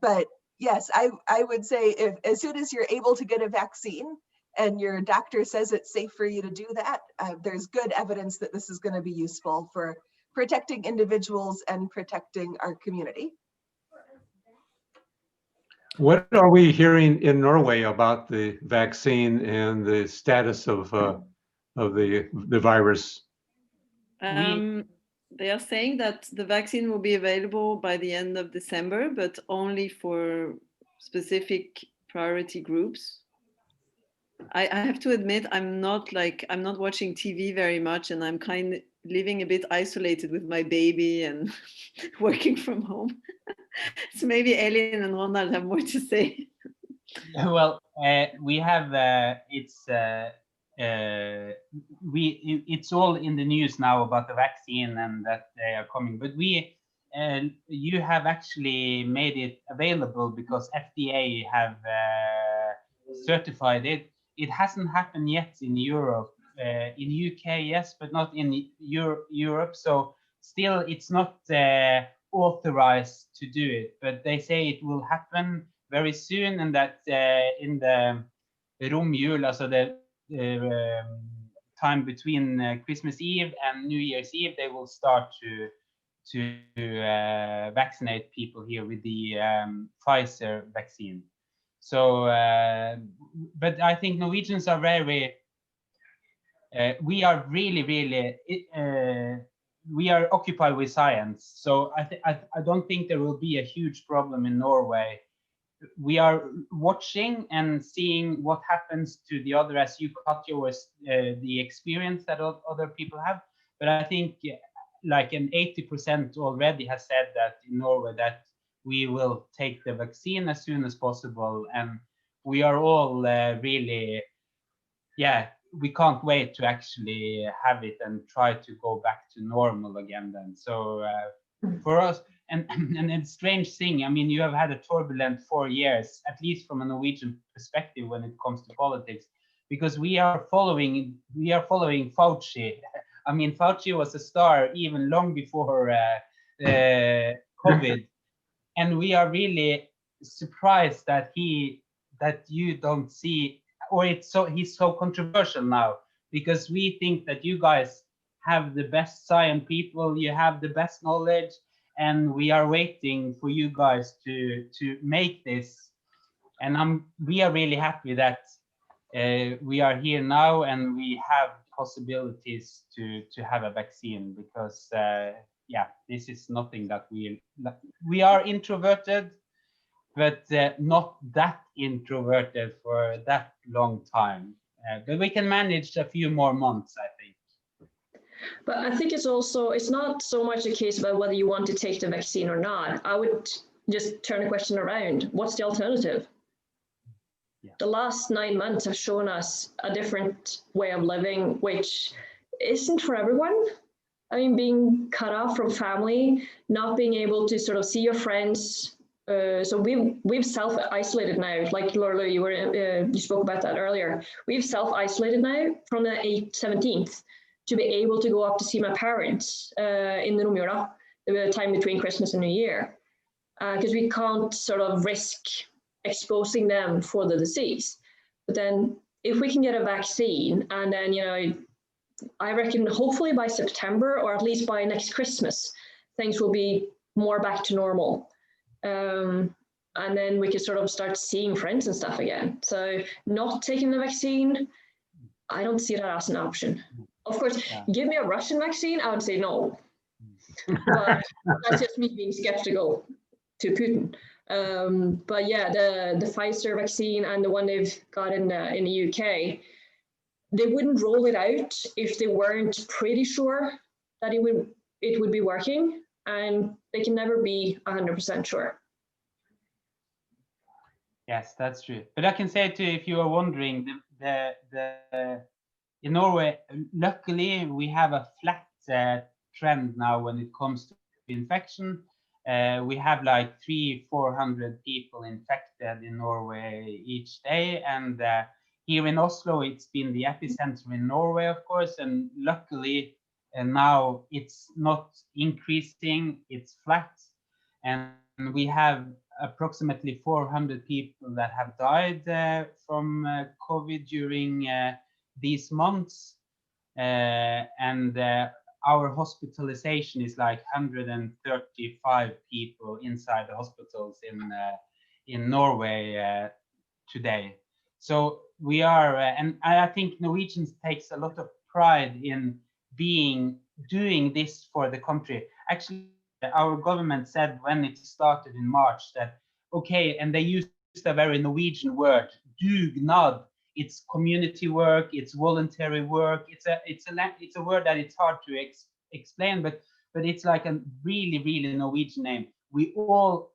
But yes, I would say if as soon as you're able to get a vaccine and your doctor says it's safe for you to do that, there's good evidence that this is going to be useful for protecting individuals and protecting our community. What are we hearing in Norway about the vaccine and the status of the virus? They are saying that the vaccine will be available by the end of December, but only for specific priority groups. I have to admit, I'm not watching TV very much, and I'm kind living a bit isolated with my baby and working from home. So maybe Elin and Ronald have more to say. Well, we have it's all in the news now about the vaccine and that they are coming. But you have actually made it available because FDA have certified it. It hasn't happened yet in Europe. In UK, yes, but not in Europe. So still, it's not authorized to do it. But they say it will happen very soon, and that in the romjul, also the time between Christmas Eve and New Year's Eve, they will start to vaccinate people here with the Pfizer vaccine. So, but I think Norwegians are very, we are really, we are occupied with science. So I don't think there will be a huge problem in Norway. We are watching and seeing what happens to the other, as you Katja was the experience that other people have. But I think like an 80% already has said that in Norway that we will take the vaccine as soon as possible. And we are all really, yeah, we can't wait to actually have it and try to go back to normal again then. So for us, and a strange thing, I mean, you have had a turbulent 4 years, at least from a Norwegian perspective when it comes to politics, because we are following Fauci. I mean, Fauci was a star even long before COVID, and we are really surprised that you don't see, or he's so controversial now, because we think that you guys have the best science people, you have the best knowledge, and we are waiting for you guys to make this. And we are really happy that we are here now and we have possibilities to have a vaccine, because yeah, this is nothing that we are introverted, but not that introverted for that long time. But we can manage a few more months, I think. But I think it's not so much a case about whether you want to take the vaccine or not. I would just turn the question around. What's the alternative? Yeah. The last 9 months have shown us a different way of living, which isn't for everyone. I mean, being cut off from family, not being able to sort of see your friends. So we've self-isolated now, like Lorelou, you spoke about that earlier. We've self-isolated now from the 17th to be able to go up to see my parents in the romjula, the time between Christmas and New Year, because we can't sort of risk exposing them for the disease. But then if we can get a vaccine, and then, you know, I reckon hopefully by September, or at least by next Christmas, things will be more back to normal. And then we can sort of start seeing friends and stuff again. So not taking the vaccine, I don't see that as an option. Of course, give me a Russian vaccine, I would say no. But that's just me being skeptical to Putin. But yeah, the Pfizer vaccine and the one they've got in the UK, they wouldn't roll it out if they weren't pretty sure that it would be working, and they can never be 100% sure. Yes, that's true. But I can say too, if you are wondering, in Norway, luckily we have a flat trend now when it comes to infection. We have like 300-400 people infected in Norway each day, and here in Oslo it's been the epicenter in Norway, of course, and luckily now it's not increasing, it's flat, and we have approximately 400 people that have died from COVID during these months, and our hospitalization is like 135 people inside the hospitals in Norway today. So we are, and I think Norwegians takes a lot of pride in doing this for the country. Actually, our government said when it started in March that, okay, and they used a very Norwegian word, dugnad. It's community work, it's voluntary work. It's a word that it's hard to explain, but it's like a really Norwegian name. We all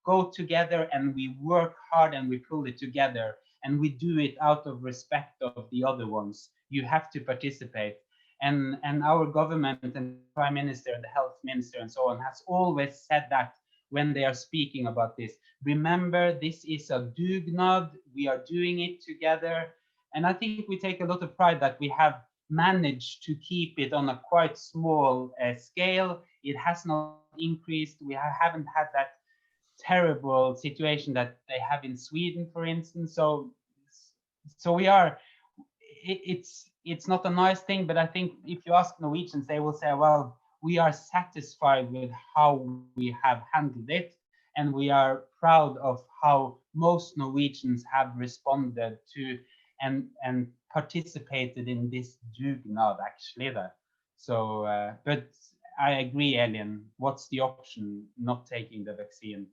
go together and we work hard and we pull it together, and we do it out of respect of the other ones. You have to participate. And our government and prime minister and the health minister and so on has always said that when they are speaking about this. Remember, this is a dugnad. We are doing it together. And I think we take a lot of pride that we have managed to keep it on a quite small scale. It has not increased. We haven't had that terrible situation that they have in Sweden, for instance. So we are, it's not a nice thing, but I think if you ask Norwegians, they will say, well, we are satisfied with how we have handled it, and we are proud of how most Norwegians have responded to and participated in this dugnad, actually. So, but I agree, Elin, what's the option not taking the vaccine?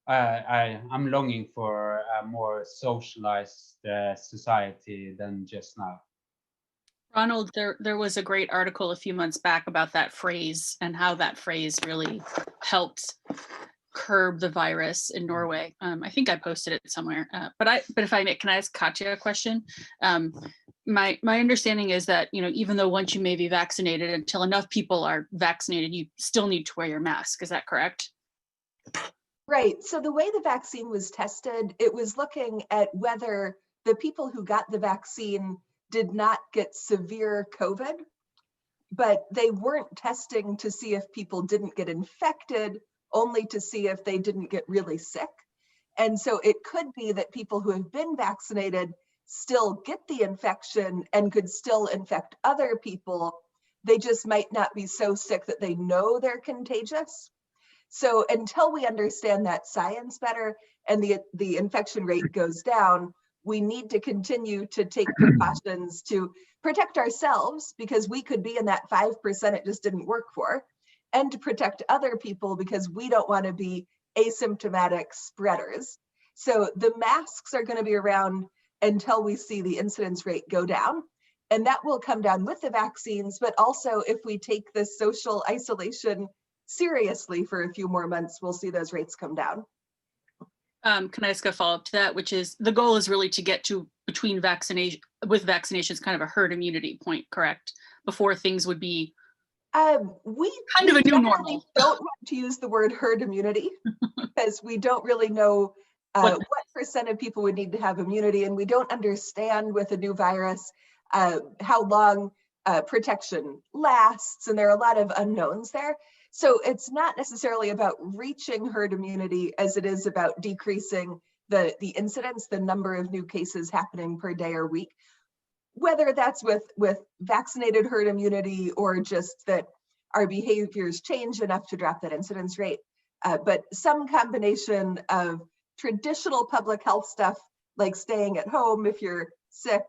I'm longing for a more socialized society than just now. Ronald, there was a great article a few months back about that phrase and how that phrase really helped curb the virus in Norway. I think I posted it somewhere. But if I may, can I ask Katja a question? My understanding is that, you know, even though once you may be vaccinated, until enough people are vaccinated, you still need to wear your mask. Is that correct? Right. So the way the vaccine was tested, it was looking at whether the people who got the vaccine did not get severe COVID, but they weren't testing to see if people didn't get infected, only to see if they didn't get really sick. And so it could be that people who have been vaccinated still get the infection and could still infect other people. They just might not be so sick that they know they're contagious. So until we understand that science better and the infection rate goes down, we need to continue to take precautions to protect ourselves, because we could be in that 5% it just didn't work for, and to protect other people because we don't want to be asymptomatic spreaders. So the masks are going to be around until we see the incidence rate go down. And that will come down with the vaccines, but also if we take this social isolation seriously for a few more months, we'll see those rates come down. Can I ask a follow-up to that, which is the goal is really to get to with vaccinations kind of a herd immunity point, correct? Before things would be we kind of a new normal. Don't want to use the word herd immunity because we don't really know what percent of people would need to have immunity, and we don't understand with a new virus how long protection lasts, and there are a lot of unknowns there. So it's not necessarily about reaching herd immunity as it is about decreasing the incidence, the number of new cases happening per day or week, whether that's with vaccinated herd immunity or just that our behaviors change enough to drop that incidence rate. But some combination of traditional public health stuff, like staying at home if you're sick,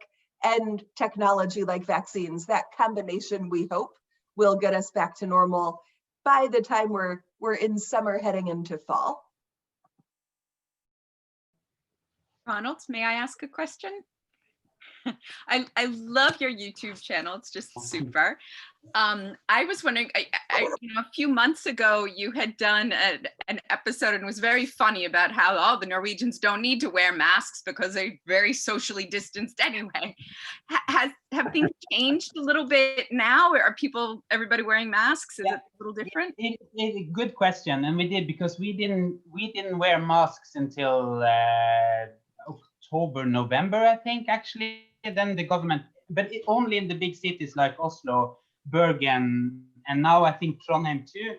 and technology like vaccines, that combination, we hope, will get us back to normal by the time we're in summer heading into fall. Ronald, may I ask a question? I love your YouTube channel. It's just super. I was wondering, a few months ago, you had done an episode and it was very funny about how, the Norwegians don't need to wear masks because they're very socially distanced anyway. Have things changed a little bit now? Are everybody wearing masks? Is it a little different? Good question. And we did, because we didn't wear masks until October, November, I think, actually. Then the government, but only in the big cities like Oslo, Bergen, and now I think Trondheim too.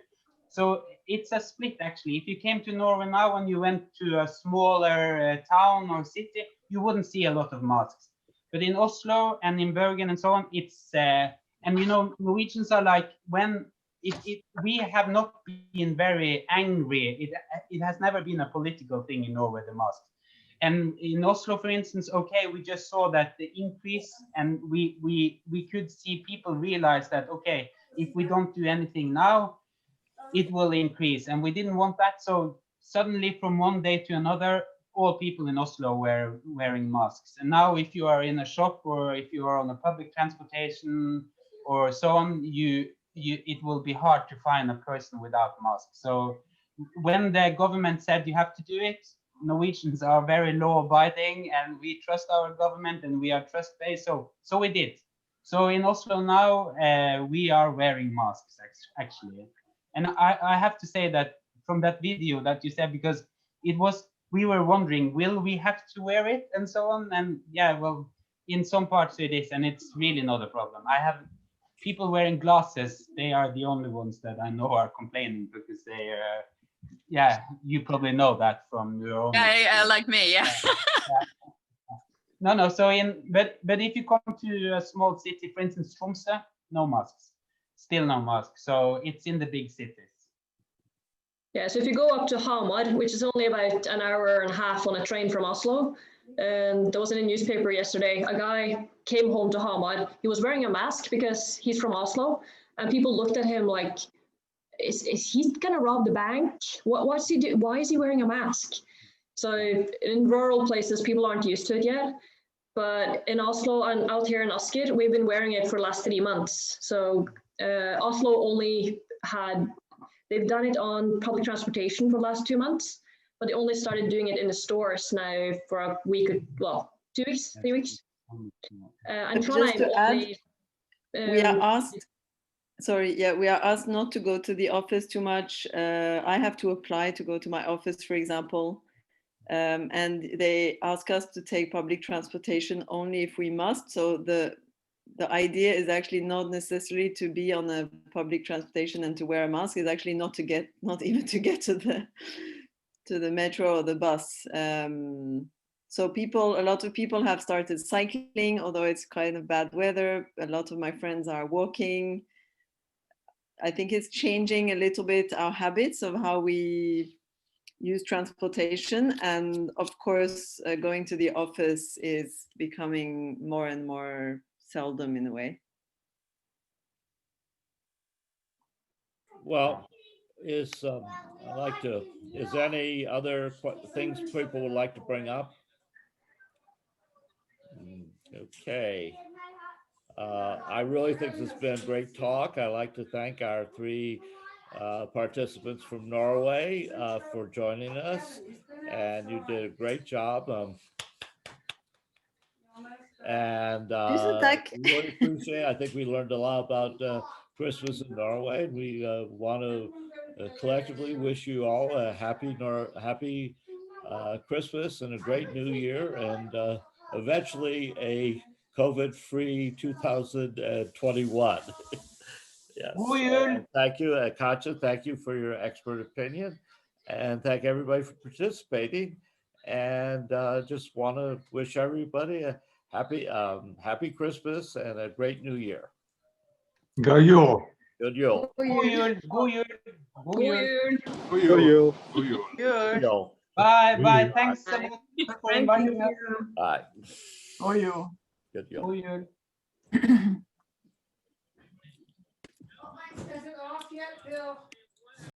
So it's a split, actually. If you came to Norway now and you went to a smaller town or city, you wouldn't see a lot of masks. But in Oslo and in Bergen and so on, it's and you know, Norwegians are like, when we have not been very angry. It has never been a political thing in Norway, the masks. And in Oslo, for instance, okay, we just saw that the increase, and we could see people realize that, okay, if we don't do anything now, it will increase. And we didn't want that. So suddenly from one day to another, all people in Oslo were wearing masks. And now if you are in a shop or if you are on a public transportation or so on, it will be hard to find a person without mask. So when the government said you have to do it, Norwegians are very law-abiding, and we trust our government, and we are trust-based. So we did. So in Oslo now, we are wearing masks actually. And I have to say that from that video that you said, because we were wondering, will we have to wear it and so on? And yeah, well, in some parts it is, and it's really not a problem. I have people wearing glasses. They are the only ones that I know are complaining, because they yeah, you probably know that from your own. Yeah, like me, yeah. No, so but if you come to a small city, for instance, Tromsø, no masks, still no masks. So it's in the big cities. Yeah, so if you go up to Hamar, which is only about an hour and a half on a train from Oslo, and there was in a newspaper yesterday, a guy came home to Hamar. He was wearing a mask because he's from Oslo, and people looked at him like, is he gonna rob the bank? What's he do? Why is he wearing a mask? So in rural places, people aren't used to it yet. But in Oslo and out here in Asker, we've been wearing it for the last 3 months. So Oslo only they've done it on public transportation for the last 2 months, but they only started doing it in the stores now for a week, 2 weeks, 3 weeks. And just to add, only, we are asked, sorry, yeah, we are asked not to go to the office too much. I have to apply to go to my office, for example. And they ask us to take public transportation only if we must. So the idea is actually not necessarily to be on a public transportation and to wear a mask. It's actually not even to get to the metro or the bus. So a lot of people have started cycling, although it's kind of bad weather. A lot of my friends are walking. I think it's changing a little bit our habits of how we use transportation, and of course going to the office is becoming more and more seldom in a way. Well, is there any other things people would like to bring up? Okay. I really think this has been a great talk. I'd like to thank our 3 participants from Norway for joining us, and you did a great job. And really appreciate it. I think we learned a lot about Christmas in Norway. We want to collectively wish you all a happy Christmas and a great New Year, and eventually a COVID-free 2021. Yes. Thank you, Katja. Thank you for your expert opinion, and thank everybody for participating. And just want to wish everybody a happy Christmas and a great New Year. God jul. Good Yule. Bye. Thanks so much for inviting us. Bye. Good Yule.